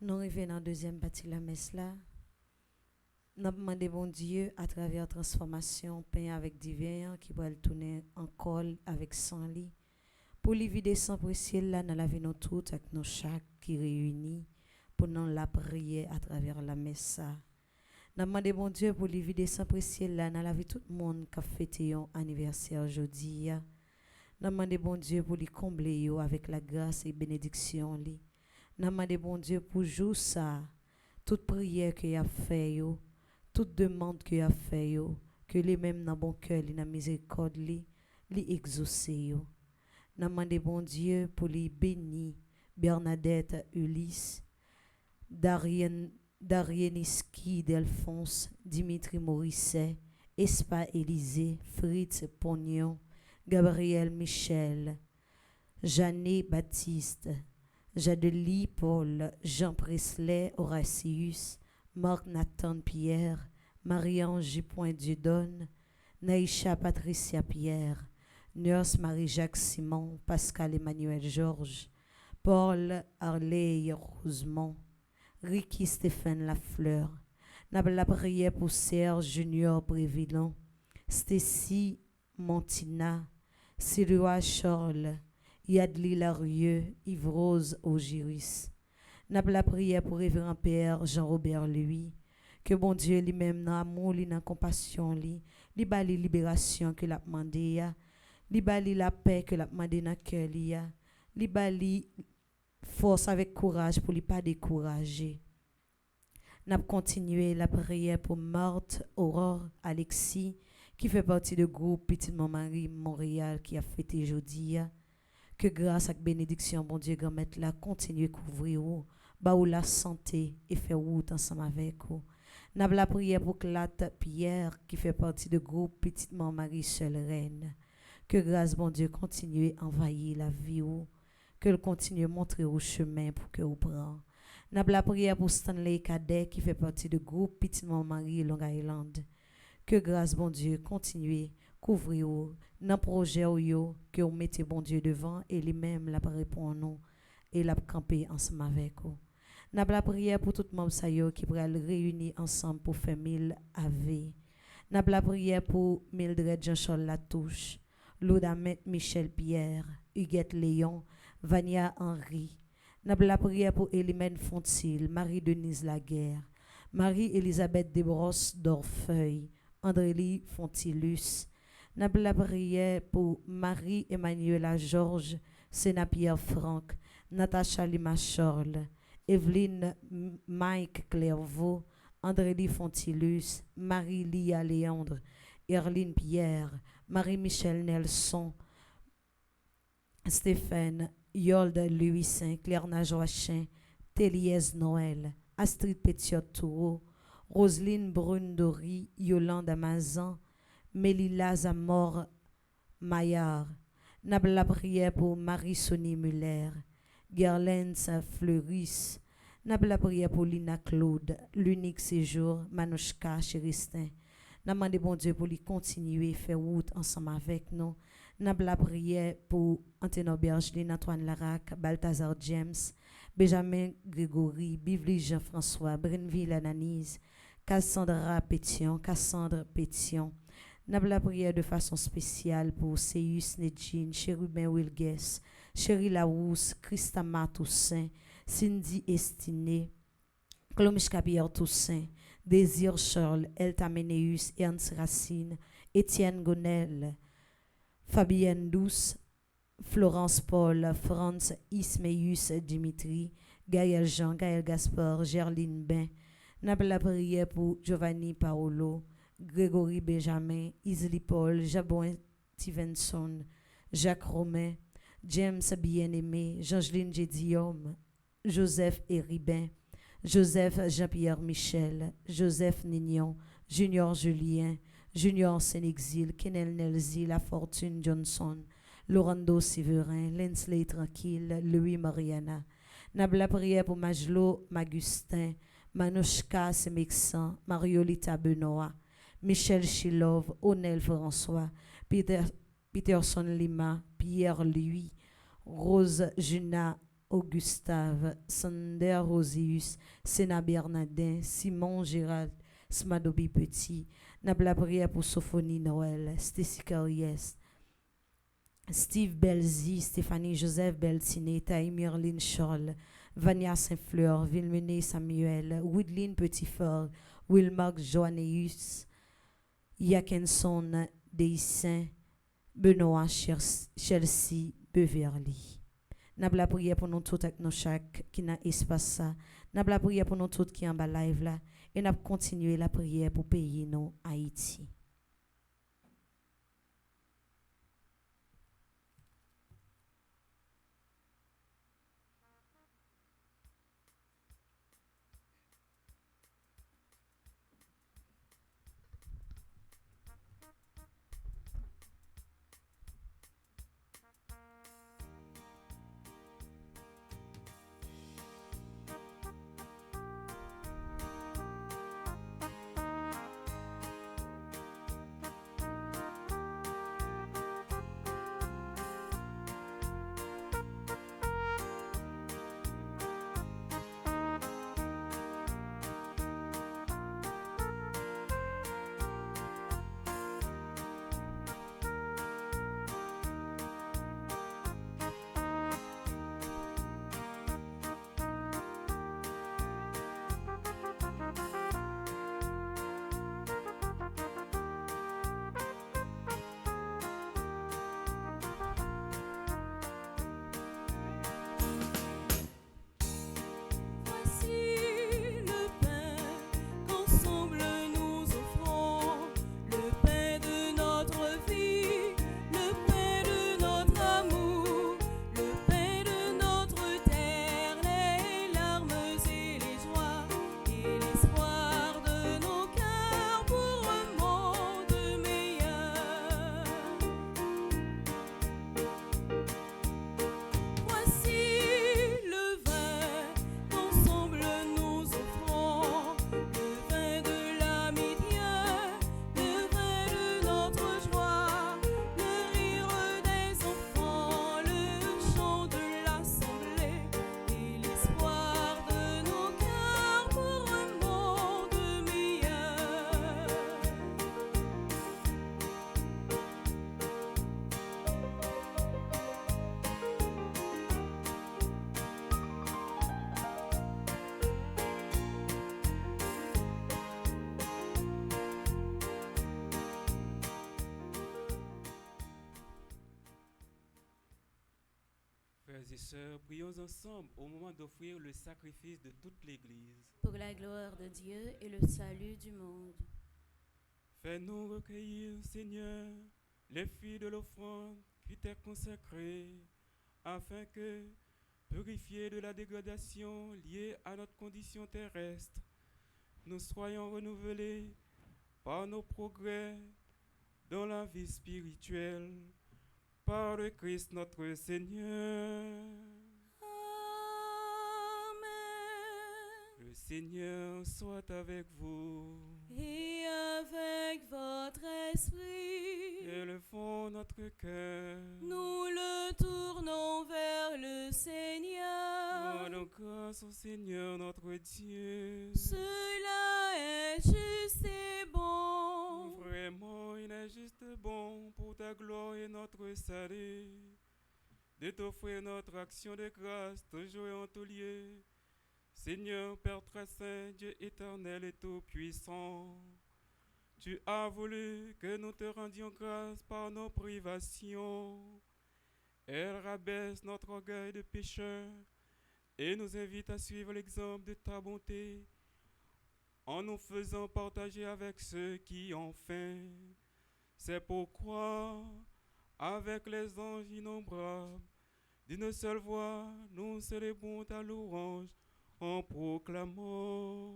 Nous arrivons dans la deuxième partie de la messe là. Nous demandons bon Dieu à travers transformation, pain avec divin qui va le tourner en col avec sang lit. Pour lui vider sang précieux là dans la vie nous toutes avec nos chaque qui réunis pour nous la prier à travers la messe. Nous demandons bon Dieu pour lui vider sang précieux là dans la vie tout le monde qui a fêté un anniversaire aujourd'hui. Nous demandons bon Dieu pour lui combler yo avec la grâce et bénédiction li. Nous demandons bon Dieu pour jouer ça, toute prière qu'il a fait yo, toute demande qu'il a fait yo, que les mêmes dans bon cœur, li dans miséricorde li exaucer yo. Nous demandons bon Dieu pour lui bénir Bernadette Ulysse, Darieniski Delphonse, Dimitri Morisset, Espa Élysée, Fritz Pognon, Gabriel Michel, Jeanne Baptiste, Jadeli Paul, Jean Presley Horatius, Marc Nathan Pierre, Marie-Ange Dieudonne, Naïcha Patricia Pierre, Nurse Marie-Jacques Simon, Pascal Emmanuel Georges, Paul Harley Rosemont, Ricky Stéphane Lafleur. N'a la prière pour Serge Junior Brévillon, Stacy Montina, Sylvia Charles, Yadli Larieux, Yves-Rose Augiris. N'a la prière pour Révérend Père Jean-Robert Louis, que bon Dieu lui-même dans amour, lui dans compassion, lui bali libération que l'a demandé, lui bali la paix que l'a demandé dans cœur, lui bali force avec courage pour lui pas décourager. N'a continué la prière pour Marthe Aurore Alexis qui fait partie du groupe Petite Marie Montréal qui a fêté aujourd'hui. Que grâce à bénédiction, bon Dieu, grand maître, là, continue à couvrir ou, ba ou la santé et faire route ensemble avec vous. N'a la prière pour Clatte Pierre qui fait partie du groupe Petite Marie Seule Reine. Que grâce, bon Dieu, continue à envahir la vie ou, que le continue à montrer au chemin pour que vous preniez. N'a la prière pour Stanley Cadet qui fait partie du groupe Petit Marie Long Island. Que grâce bon Dieu continue couvrir dans projet yo que vous mettez bon Dieu devant et lui-même la répond en nous et la camper ensemble avec vous. N'a la prière pour tout monde sa yo qui pourra réunir ensemble pour faire 1000 AV. N'a la prière pour Mildred Jean-Charles Latouche, Laudamet Michel Pierre, Huguette Léon, Vania Henry. N'a la prière pour Elimène Fontil, Marie-Denise Laguerre, Marie-Elisabeth Desbrosses d'Orfeuille, Andrélie Fontilus. N'a la prière pour Marie-Emmanuela Georges, Sénapierre Franck, Natacha Lima Charles, Evelyne Mike Clairvaux, Andrélie Fontilus, Marie-Lia Léandre, Erline Pierre, Marie-Michel Nelson, Stéphane, Yolde Louis Saint, Claire Najoachin, Téliès Noël, Astrid Pétiot-Toureau, Roselyne Brune-Dory, Yolande Amazan, Mélila Zamor Maillard. N'a la prière pour Marie-Sonie Muller, Gerlens Fleuris. N'a la prière pour Lina Claude, l'unique séjour, Manouchka Chéristin. N'a demandé bon Dieu pour lui continuer faire route ensemble avec nous. N'a la prière pour Anténo Bergeline, Antoine Larac, Balthazar James, Benjamin Grégory, Bivli Jean-François, Brenville Ananise, Cassandra Pétion, N'a la prière de façon spéciale pour Seus Nedjin, Chérubin Wilges, Chéri Larousse, Christa Toussaint, Cindy Estiné, Clomishka Pierre Toussaint, Désir Charles, Elta Ménéus, Ernst Racine, Étienne Gonel, Fabienne Douce, Florence Paul, Franz Ismeus Dimitri, Gaël Jean, Gaël Gaspard, Gerline Ben. N'a la prière pour Giovanni Paolo, Grégory Benjamin, Isli Paul, Jabon Stevenson, Jacques Romain, James Bien-Aimé, Jeangeline Gédium, Joseph Héribin, Joseph Jean-Pierre Michel, Joseph Nignon, Junior Julien, Junior Sénexil, Kenel Nelzi, La Fortune Johnson, Laurando Séverin, Lensley Tranquille, Louis Mariana. N'a la prière pour Majlo Magustin, Manouchka Semexan, Mariolita Benoît, Michel Chilov, Onel François, Peterson Lima, Pierre Louis, Rose Juna Augustave, Sander Rosius, Sénat Bernardin, Simon Gérald, Smadobi Petit. N'a la prière pour Sophonie Noël, Stacy Carriès, Steve Belzi, Stéphanie Joseph Beltiné, Taïmir Lynn Charles, Vania Saint-Fleur, Vilmené Samuel, Woodline Petitfort, Wilmark Joanneus, Yakenson Deissin, Benoît Chelsea Beverly. N'a la prière pour nous tous avec nos chaque qui n'a espace ça. N'a la prière pour nous tous qui en bas live là. Et n'a continuer la prière pour payer nous Haïti. Frères et sœurs, prions ensemble au moment d'offrir le sacrifice de toute l'Église. Pour la gloire de Dieu et le salut du monde. Fais-nous recueillir, Seigneur, les fruits de l'offrande qui t'est consacrée, afin que, purifiés de la dégradation liée à notre condition terrestre, nous soyons renouvelés par nos progrès dans la vie spirituelle, par le Christ notre Seigneur. Amen. Le Seigneur soit avec vous. Et avec votre esprit, Élevons notre cœur. nous le tournons vers le Seigneur. Rendons grâce au Seigneur notre Dieu. Cela est juste et bon. Vraiment, il est juste bon pour ta gloire et notre salut de t'offrir notre action de grâce toujours et en tout lieu. Seigneur, Père très saint, Dieu éternel et tout-puissant, tu as voulu que nous te rendions grâce par nos privations. Elle rabaisse notre orgueil de pécheur et nous invite à suivre l'exemple de ta bonté en nous faisant partager avec ceux qui ont faim. C'est pourquoi, avec les anges innombrables, d'une seule voix, nous célébrons ta louange en proclamant.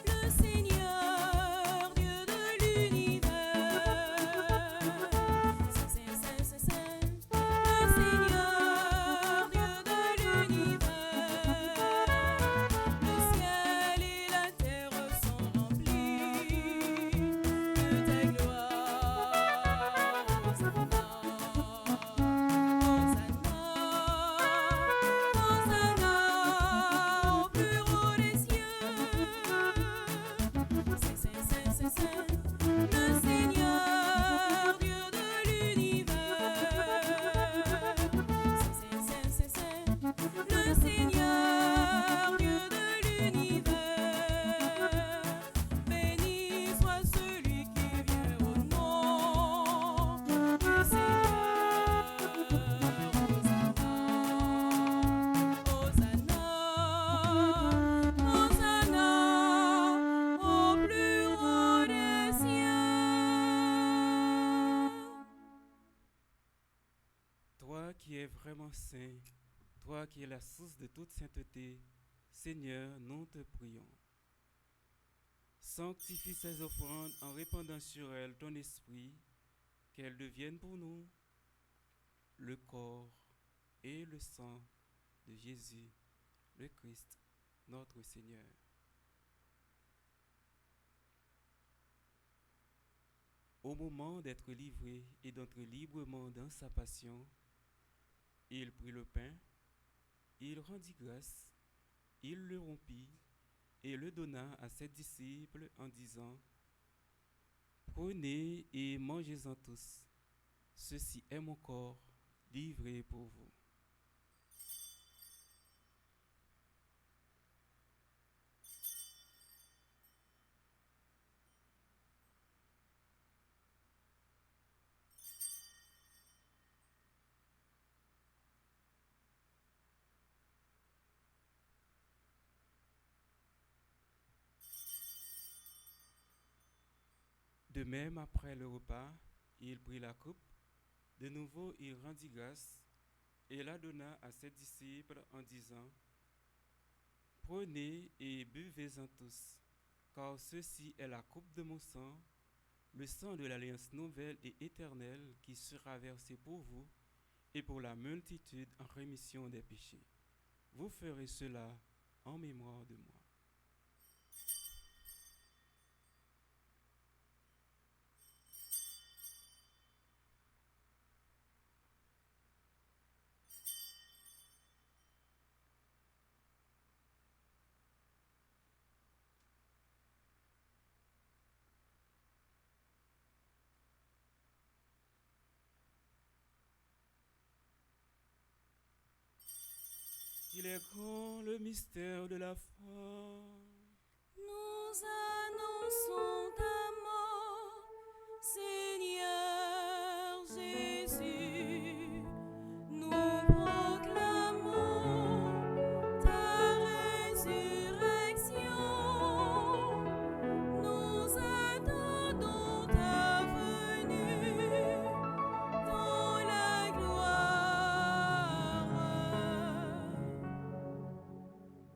Le Seigneur, Dieu de l'univers. Le Seigneur, Dieu de l'univers. Le ciel et la terre sont remplis de ta gloire. Hosanna, Hosanna au plus haut des cieux. Le Seigneur, Dieu de l'univers. Le Seigneur, Dieu de l'univers. Béni soit celui qui vient au nom du Seigneur. Hosanna, Hosanna au plus haut des cieux. Toi qui es vraiment saint, toi qui es la source de toute sainteté, Seigneur, nous te prions. Sanctifie ces offrandes en répandant sur elles ton esprit, qu'elles deviennent pour nous le corps et le sang de Jésus, le Christ, notre Seigneur. Au moment d'être livré et d'entrer librement dans sa passion, il prit le pain, il rendit grâce, il le rompit et le donna à ses disciples en disant : Prenez et mangez-en tous, ceci est mon corps livré pour vous. De même, après le repas, il prit la coupe. De nouveau, il rendit grâce et la donna à ses disciples en disant : Prenez et buvez-en tous, car ceci est la coupe de mon sang, le sang de l'alliance nouvelle et éternelle qui sera versé pour vous et pour la multitude en rémission des péchés. Vous ferez cela en mémoire de moi. est grand le mystère de la foi. Nous annonçons ta mort, Seigneur Jésus. Nous proclamons ta résurrection. Nous attendons ta venue dans la gloire.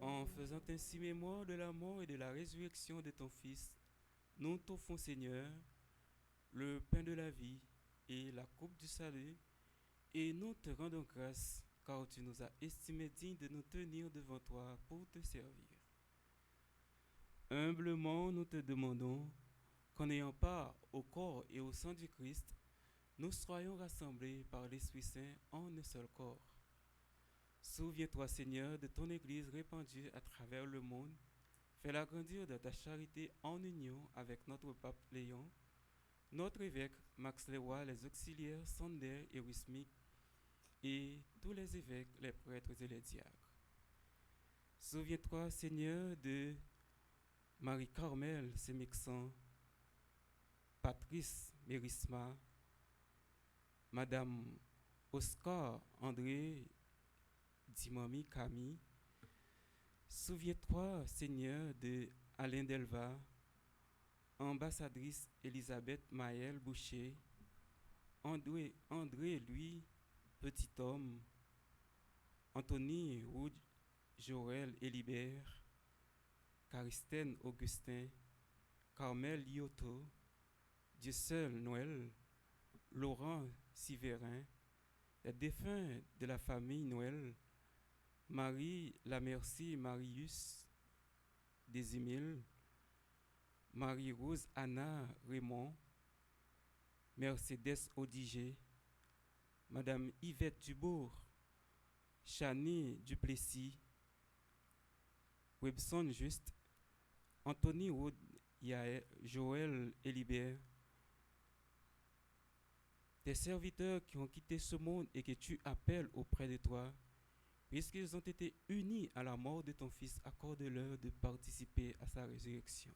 En faisant ainsi mémoire de la mort et de la résurrection de ton Fils, nous t'offrons, Seigneur, le pain de la vie et la coupe du salut, et nous te rendons grâce, car tu nous as estimés dignes de nous tenir devant toi pour te servir. Humblement, nous te demandons qu'en ayant part au corps et au sang du Christ, nous soyons rassemblés par l'Esprit Saint en un seul corps. Souviens-toi, Seigneur, de ton Église répandue à travers le monde. Fais-la grandir de ta charité en union avec notre pape Léon, notre évêque Max Leroy, les auxiliaires Sander et Wismik, et tous les évêques, les prêtres et les diacres. Souviens-toi, Seigneur, de Marie-Carmel Semixan, Patrice Mérisma, Madame Oscar André Dimami Camille. Souviens-toi, Seigneur, de Alain Delva, ambassadrice Elisabeth Maël Boucher, André Louis Petit Homme, Anthony Roud Jorel Elibert, Caristène Augustin, Carmel Lyoto, Dieu seul Noël, Laurent Siverin, les défunts de la famille Noël, Marie Lamercie Marius Desimil, Marie-Rose Anna Raymond, Mercedes Odigé, Madame Yvette Dubourg, Chani Duplessis, Webson Juste, Anthony Wood Joël Elibert, tes serviteurs qui ont quitté ce monde et que tu appelles auprès de toi, puisqu'ils ont été unis à la mort de ton Fils, accorde-leur de participer à sa résurrection.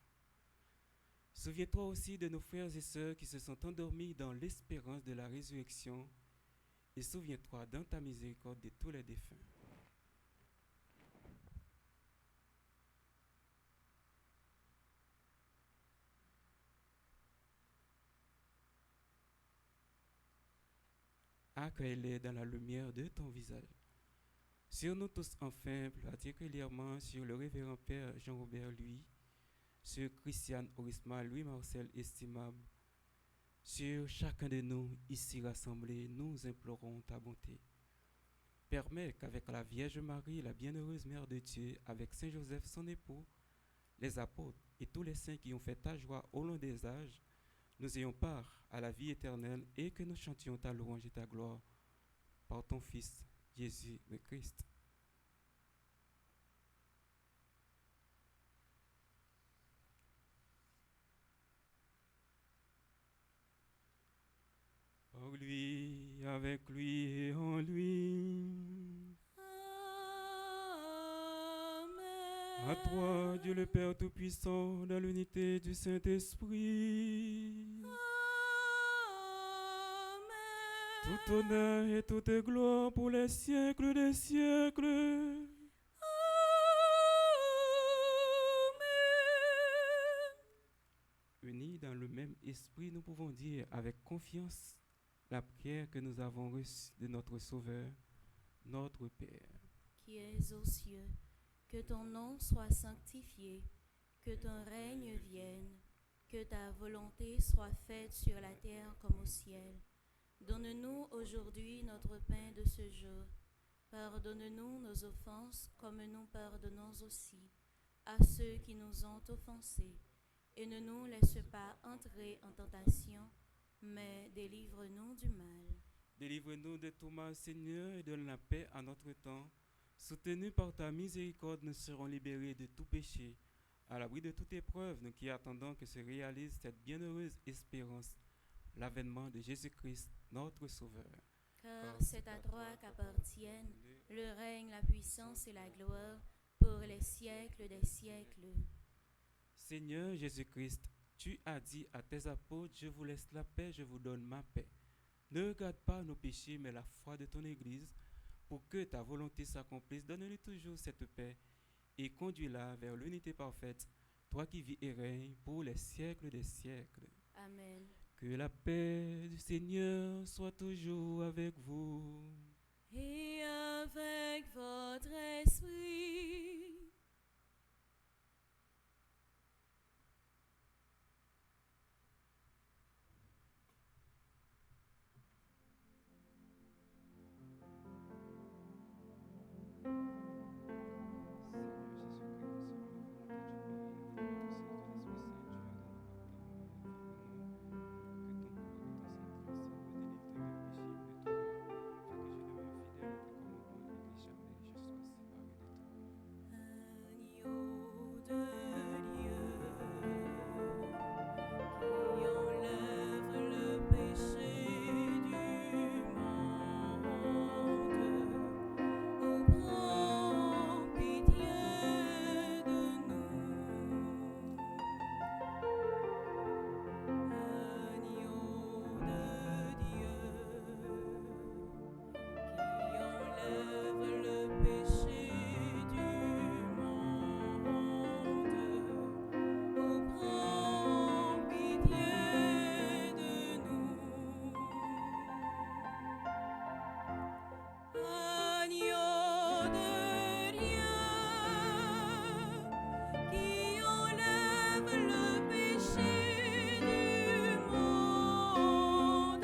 Souviens-toi aussi de nos frères et sœurs qui se sont endormis dans l'espérance de la résurrection, et souviens-toi dans ta miséricorde de tous les défunts. Accueille-les dans la lumière de ton visage. Sur nous tous enfin, particulièrement sur le révérend Père Jean-Robert Louis, sur Christiane Aurisma Louis-Marcel estimable, sur chacun de nous ici rassemblés, nous implorons ta bonté. Permets qu'avec la Vierge Marie, la bienheureuse Mère de Dieu, avec Saint Joseph son époux, les apôtres et tous les saints qui ont fait ta joie au long des âges, nous ayons part à la vie éternelle et que nous chantions ta louange et ta gloire par ton Fils, Jésus le Christ. Par lui, avec lui et en lui. Amen. À toi, Dieu le Père Tout-Puissant, dans l'unité du Saint-Esprit. Amen. Tout honneur et toute gloire pour les siècles des siècles. Amen. Unis dans le même esprit, nous pouvons dire avec confiance la prière que nous avons reçue de notre Sauveur, notre Père. Qui es aux cieux, que ton nom soit sanctifié, que ton règne vienne, que ta volonté soit faite sur la terre comme au ciel. Donne-nous aujourd'hui notre pain de ce jour. Pardonne-nous nos offenses comme nous pardonnons aussi à ceux qui nous ont offensés. Et ne nous laisse pas entrer en tentation, mais délivre-nous du mal. Délivre-nous de tout mal, Seigneur, et donne la paix à notre temps. Soutenus par ta miséricorde, nous serons libérés de tout péché. À l'abri de toute épreuve, nous qui attendons que se réalise cette bienheureuse espérance, l'avènement de Jésus-Christ, notre Sauveur. Car c'est à toi qu'appartiennent le règne, la puissance et la gloire pour les siècles des siècles. Seigneur Jésus-Christ, tu as dit à tes apôtres, je vous laisse la paix, je vous donne ma paix. Ne regarde pas nos péchés, mais la foi de ton Église, pour que ta volonté s'accomplisse. Donne-lui toujours cette paix et conduis-la vers l'unité parfaite, toi qui vis et règnes pour les siècles des siècles. Amen. Que la paix du Seigneur soit toujours avec vous. Et avec votre esprit. Agneau de Dieu, qui enlève le péché du monde, oh, prends pitié de nous. Agneau de Dieu, qui enlève le péché du monde, oh, prends pitié de nous. Agneau de Dieu, qui enlève le péché du monde,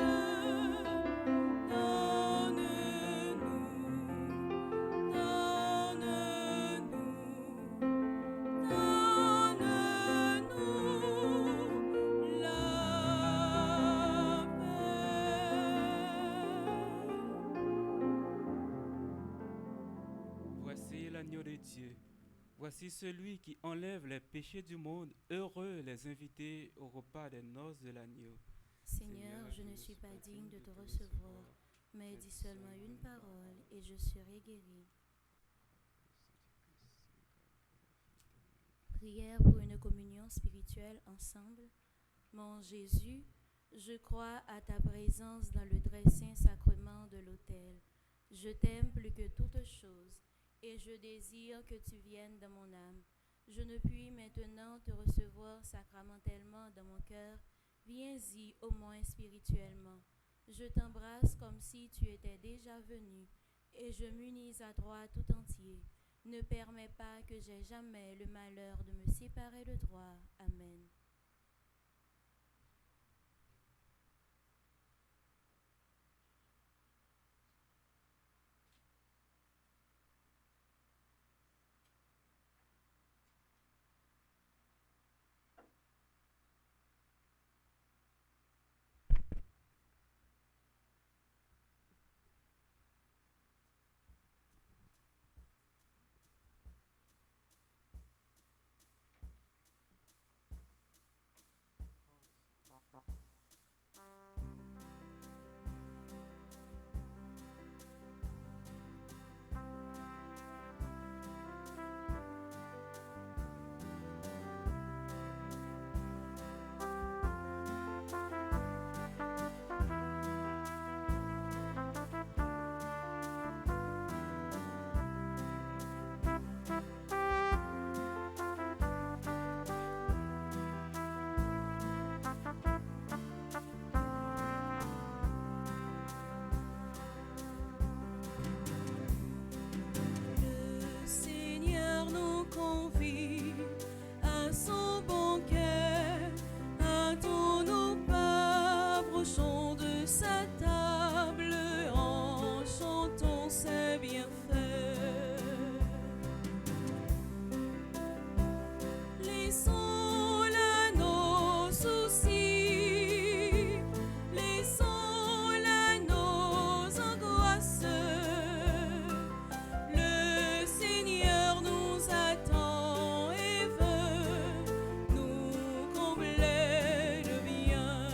donne-nous la paix. Voici l'agneau de Dieu. Voici celui qui enlève les péchés du monde. Heureux les invités au repas des noces de l'agneau. Seigneur, je ne suis pas digne de te recevoir, mais dis seulement une parole et je serai guéri. Prière pour une communion spirituelle ensemble. Mon Jésus, je crois à ta présence dans le très saint sacrement de l'autel. Je t'aime plus que toute chose et je désire que tu viennes dans mon âme. Je ne puis maintenant te recevoir sacramentellement dans mon cœur. Viens-y au moins spirituellement. Je t'embrasse comme si tu étais déjà venu et je m'unis à toi tout entier. Ne permets pas que j'aie jamais le malheur de me séparer de toi. Amen. Le Seigneur nous convie à son banquet. Hâtons-nous pas, approchons de sa table en chantant ses bienfaits. Laissons là nos soucis, laissons là nos angoisses. Le Seigneur nous attend et veut nous combler de bien.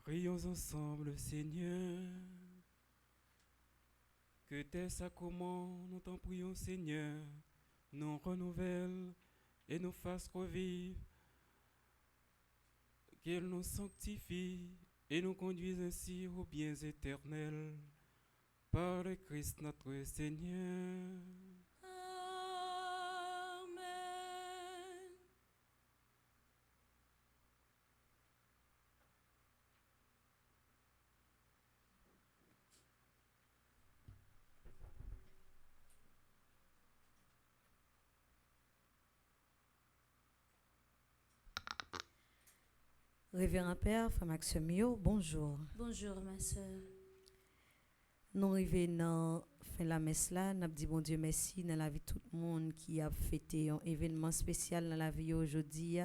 Prions ensemble, le Seigneur. Que tes sacrements, nous t'en prions, Seigneur, nous renouvellent et nous fassent revivre, qu'ils nous sanctifient et nous conduisent ainsi aux biens éternels. Par le Christ notre Seigneur. Amen. Révérend Père, Frère Maximio, bonjour. Bonjour ma sœur. Nous arrivons dans fin la messe là, nous dit bon Dieu merci dans la vie de tout le monde qui a fêté un événement spécial dans la vie aujourd'hui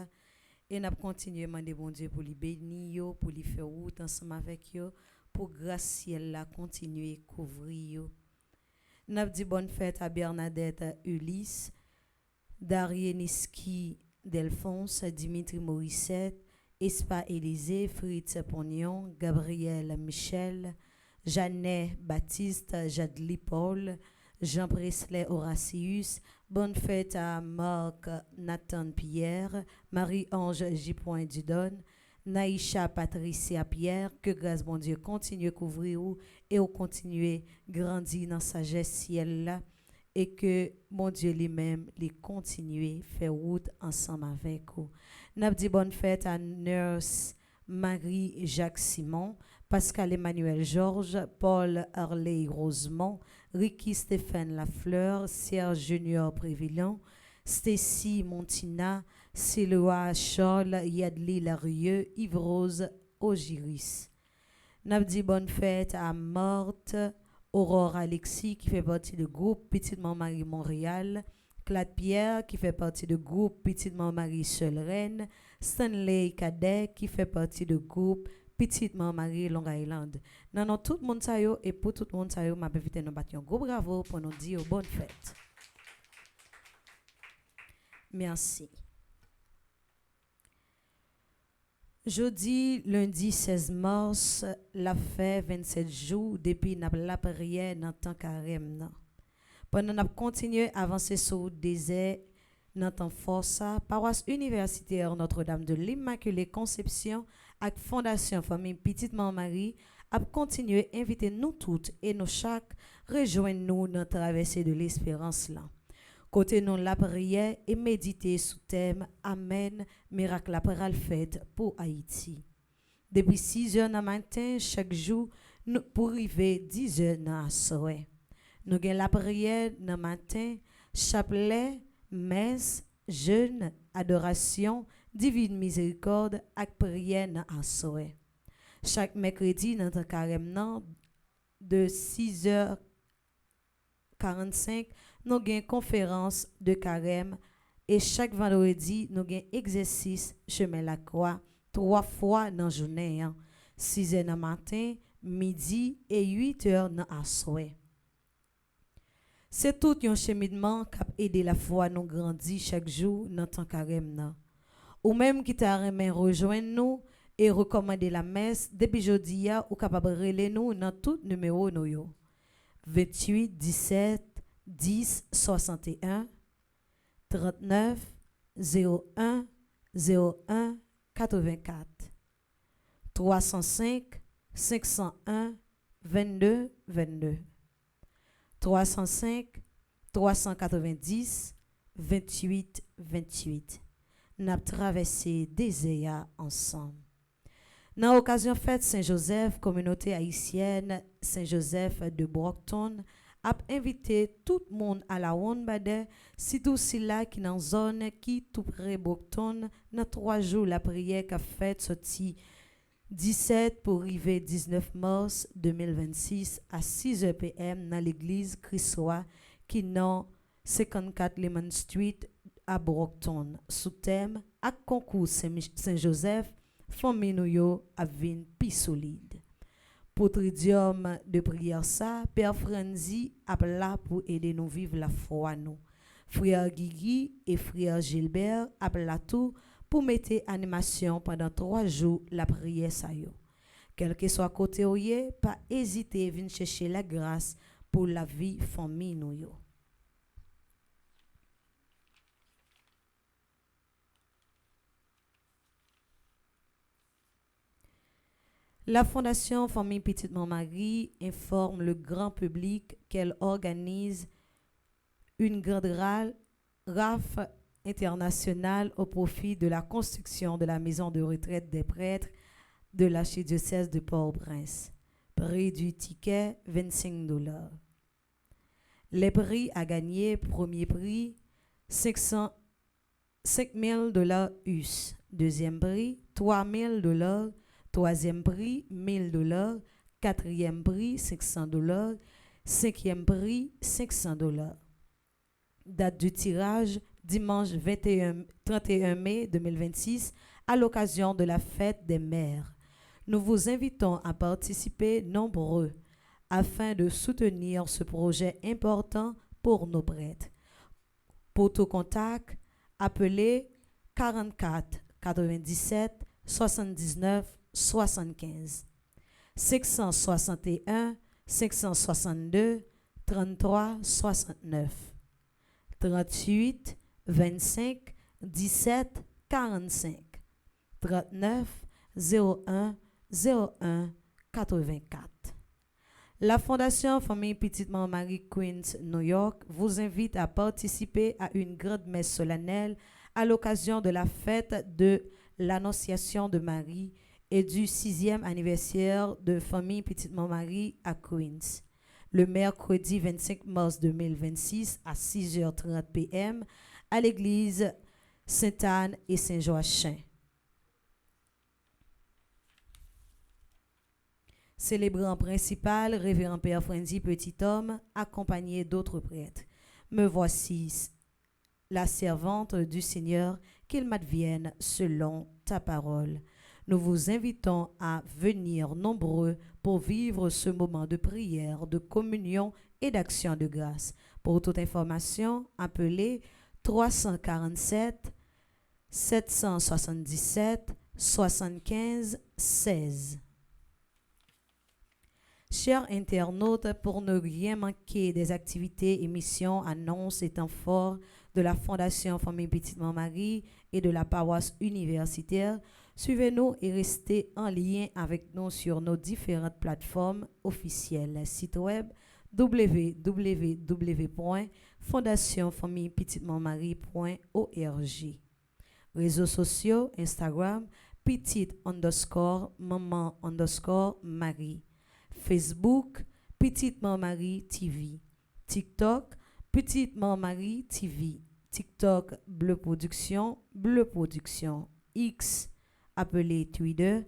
et nous continuer à demander bon Dieu pour lui bénir, pour lui faire route ensemble avec eux, pour grâce ciel là continuer couvrir. Nous dit bonne fête à Bernadette Ulysse, Darieniski Delphonse, Dimitri Morissette, Espa Élysée, Fritz Pognon, Gabriel Michel, Jeannet Baptiste, Jadli Paul, Jean Presley Horatius, bonne fête à Marc Nathan Pierre, Marie-Ange J. Dudon, Naïcha Patricia Pierre, que grâce bon Dieu continue à couvrir vous et au continuer grandir dans sagesse ciel là et que mon Dieu lui-même les continue faire route ensemble avec vous. N'a dit bonne fête à Nurse Marie-Jacques Simon, Pascal Emmanuel Georges, Paul Harley Rosemont, Ricky Stéphane Lafleur, Serge Junior Prévillon, Stacy Montina, Siloa Charles, Yadli Larieux, Yves-Rose Ogiris. N'a dit bonne fête à Morte Aurore Alexis qui fait partie du groupe Petite Marie Montréal, Claude Pierre qui fait partie du groupe Petite Marie Seule Reine, Stanley Cadet qui fait partie du groupe Petite Marie Long Island. Non, tout le monde ça yo et pour tout le monde ça yo, m'a invité nous battre un gros bravo pour nous dire bonne fête. Merci. Jeudi, lundi 16 mars, la fait 27 jours depuis la prière dans le temps carême. Pendant que nous continuons à avancer sur le désert, dans le temps force, paroisse universitaire Notre-Dame de l'Immaculée Conception avec Fondation Famille Petite Marie a continué à inviter nous toutes et nous chaque rejoindre nous dans la traversée de l'espérance là. Côté nous la prière et méditer sous thème Amen, miracle après le fait pour Haïti. Depuis 6 heures du matin, chaque jour, nous, pour arriver 10 heures dans la soirée. Nous avons la prière dans le matin, chapelet, messe, jeûne, adoration, divine miséricorde et prière dans la soirée. Chaque mercredi, dans notre carême de 6h45, nous avons une conférence de carême et chaque vendredi, nous avons un exercice chemin la croix 3 fois dans la journée. 6h dans le matin, midi et 8h dans la soirée. C'est tout un cheminement qui a aidé la foi nous grandir chaque jour dans ton carême. Ou même qui t'a rejoindre nous et recommander la messe depuis jeudi ou capable de nous dans tout numéro nous 28 17 10 61 39 01 01 84 305 501 22 22 305 390 28 28. Nous avons traversé des airs ensemble. Dans l'occasion fête Saint-Joseph, communauté haïtienne Saint-Joseph de Brockton a invité tout le monde à la Wonbade, surtout si là qui dans zone qui tout près Brockton, dans 3 jours la prière qu'a fait sorti 17 pour arriver 19 mars 2026 à 6h PM dans l'église Christ-Roi qui dans 54 Lemon Street à Brockton sous thème à concours Saint-Joseph famille nous yo a vin pi solide. Pour tridium de prière ça, Père Franzi a là pour aider nous vivre la foi nous. Frère Guigui et frère Gilbert a là tout pour mettre animation pendant 3 jours la prière ça yo. Quel que soit côté où yé, pas hésiter à venir chercher la grâce pour la vie famille nous yo. La Fondation Famille Petite Marie informe le grand public qu'elle organise une grande RAF internationale au profit de la construction de la maison de retraite des prêtres de l'archidiocèse de Port-au-Prince. Prix du ticket, $25. Les prix à gagner, premier prix, $5,000 US. Deuxième prix, $3,000. Troisième prix, $1,000. Quatrième prix, $500. Cinquième prix, $500. Date du tirage, dimanche 31 mai 2026, à l'occasion de la fête des mères. Nous vous invitons à participer nombreux afin de soutenir ce projet important pour nos prêtres. Pour tout contact, appelez 44 97 79 75 561 562 33 69 38 25 17 45 39 01 01 84. La Fondation Famille Petite Marie Queens New York vous invite à participer à une grande messe solennelle à l'occasion de la fête de l'Annonciation de Marie et du 6e anniversaire de Famille Petite Marie à Queens. Le mercredi 25 mars 2026 à 6h30 p.m. à l'église Sainte-Anne et Saint-Joachim. Célébrant principal, révérend Père Frenzy Petit Homme, accompagné d'autres prêtres. Me voici, la servante du Seigneur, qu'il m'advienne selon ta parole. Nous vous invitons à venir nombreux pour vivre ce moment de prière, de communion et d'action de grâce. Pour toute information, appelez 347 777 75 16. Chers internautes, pour ne rien manquer des activités, émissions, annonces et temps forts de la Fondation Famille Petite Marie et de la paroisse universitaire, suivez-nous et restez en lien avec nous sur nos différentes plateformes officielles. Site web www.fondationfamillepetitemarie.org. Réseaux sociaux, Instagram, petite_maman_Marie. Facebook, Petite Marie TV. TikTok, Petite Marie TV. TikTok, Bleu Production. X, appelé Twitter,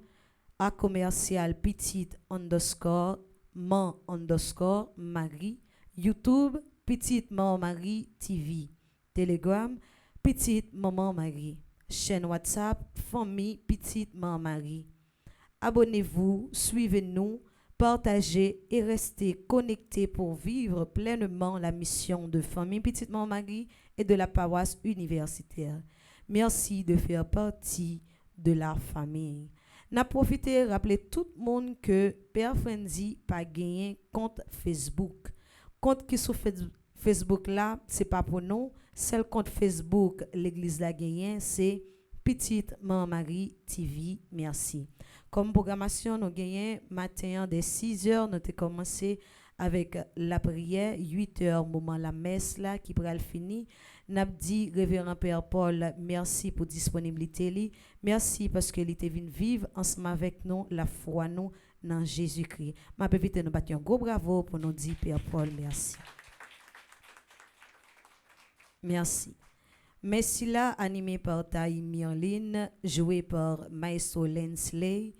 à commercial petite_man_Marie. YouTube, Petite Marie TV. Telegram, Petite Maman Marie. Chaîne WhatsApp, Famille Petite Marie. Abonnez-vous, suivez-nous, partagez et restez connectés pour vivre pleinement la mission de Famille Petite Marie et de la paroisse universitaire. Merci de faire partie de la famille. N'a profité rappeler tout le monde que Père Frenzy pas gagné compte Facebook. Compte qui sur Facebook là, c'est pas pour nous, seul compte Facebook l'église la gagné, c'est Petite Marie TV. Merci. Comme programmation, nous gagnons matin dès 6h, nous avons commencé avec la prière, 8h, moment la messe là, qui pourra le finir. N'a dit, révérend Père Paul, merci pour disponibilité. Merci parce que était venu vivre ensemble avec nous, la foi nous, dans Jésus-Christ. Ma pévite, nous battons un gros bravo pour nous dire, Père Paul, merci. Merci. Merci là, animé par Taï Mirline, joué par Maestro Lensley.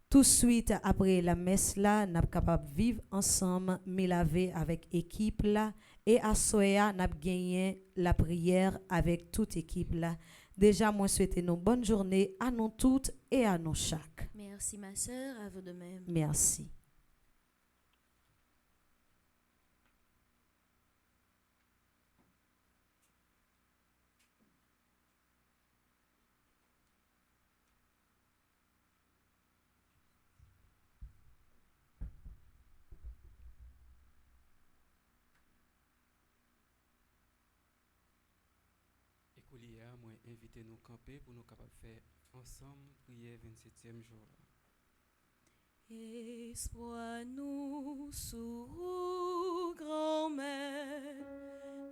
Tout de suite après la messe là, nous sommes capables de vivre ensemble, me laver avec équipe là, et à Soya, nous avons gagné la prière avec toute équipe là. Déjà, moi souhaiter une bonne journée à nous toutes et à nous chaque. Merci ma sœur, à vous de même. Merci. Écolière, moi invité nous camper pour nous capables faire ensemble prière 27e jour. Espoir nous sous grand-mère,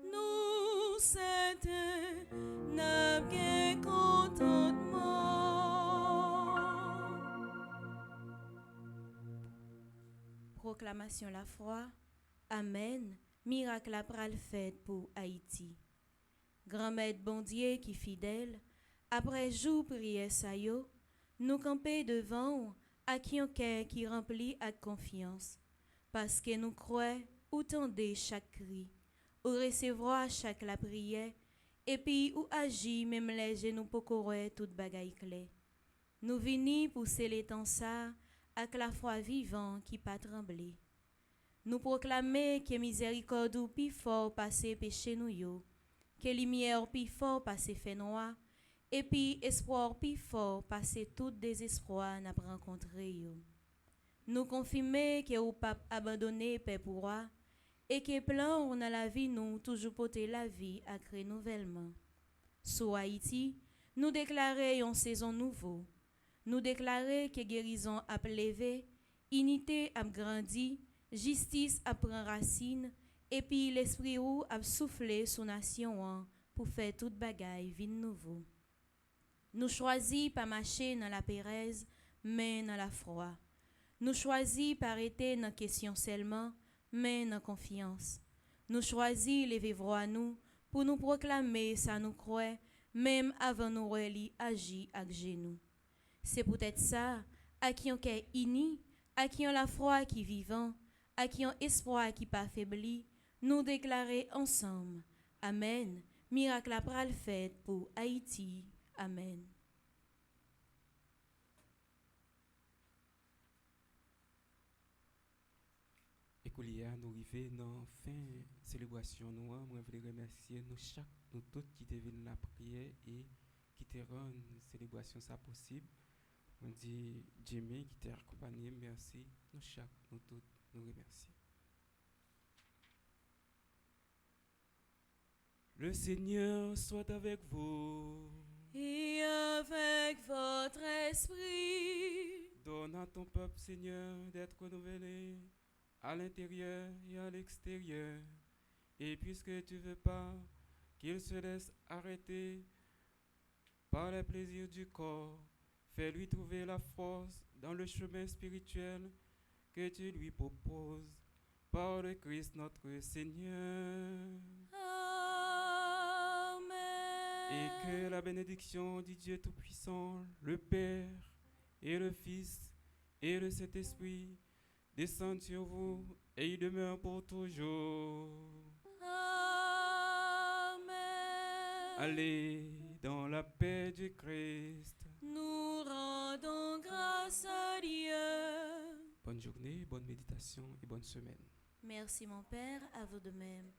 nous certains n'a bien contentement. Proclamation la foi. Amen. Miracle à pral fait pour Haïti. Grand-mère bon Dieu qui fidèle, après jour prière sa yo, nous camper devant à qui un cœur qui remplit à confiance, parce que nous croyons ou tendez chaque cri, ou recevoir chaque la prière, et puis ou agir même les genoux pour courir toute bagaille clé. Nous venons pour sceller tant ça, avec la foi vivant qui pas trembler. Nous proclamer que miséricorde ou plus fort passer péché nous yo, que lumière plus fort passer fait noir, et puis espoir plus fort passer tout désespoir n'a rencontré yo. Nous confirmer que ou pas abandonné paix pour roi, et que plan on a la vie nous toujours porter la vie à créer nouvellement. Sous Haïti, nous déclarer une saison nouveau. Nous déclarer que guérison a levé, unité a grandi, justice a pris racine, et puis l'esprit ou a soufflé sur nation pour faire toute bagaille vie nouveau. Nous choisis pas marcher dans la pérèse, mais dans la froid. Nous choisis pas arrêter dans question seulement, mais dans confiance. Nous choisis lever voix nous pour nous proclamer ça nous croit, même avant nous relier agir avec genoux. C'est peut-être ça, à qui on est uni, à qui on la foi qui vivant, à qui on espoir qui pas faibli, nous déclarer ensemble. Amen. Miracle à pral fait pour Haïti. Amen. Écolière, nous arrivons dans la fin de la célébration. Nous voulons remercier nous chaque, nous tous qui deviennent la prière et qui te rendent la célébration ça possible. On dit Jimmy qui t'a accompagné, merci. Nous chaque, nous tous, nous remercions. Le Seigneur soit avec vous. Et avec votre esprit, Donne à ton peuple, Seigneur, d'être renouvelé à l'intérieur et à l'extérieur. Et puisque tu ne veux pas qu'il se laisse arrêter par les plaisirs du corps, fais-lui trouver la force dans le chemin spirituel que tu lui proposes par le Christ notre Seigneur. Et que la bénédiction du Dieu Tout-Puissant, le Père et le Fils et le Saint-Esprit descendent sur vous et y demeurent pour toujours. Amen. Allez dans la paix du Christ. Nous rendons grâce à Dieu. Bonne journée, bonne méditation et bonne semaine. Merci mon Père, à vous de même.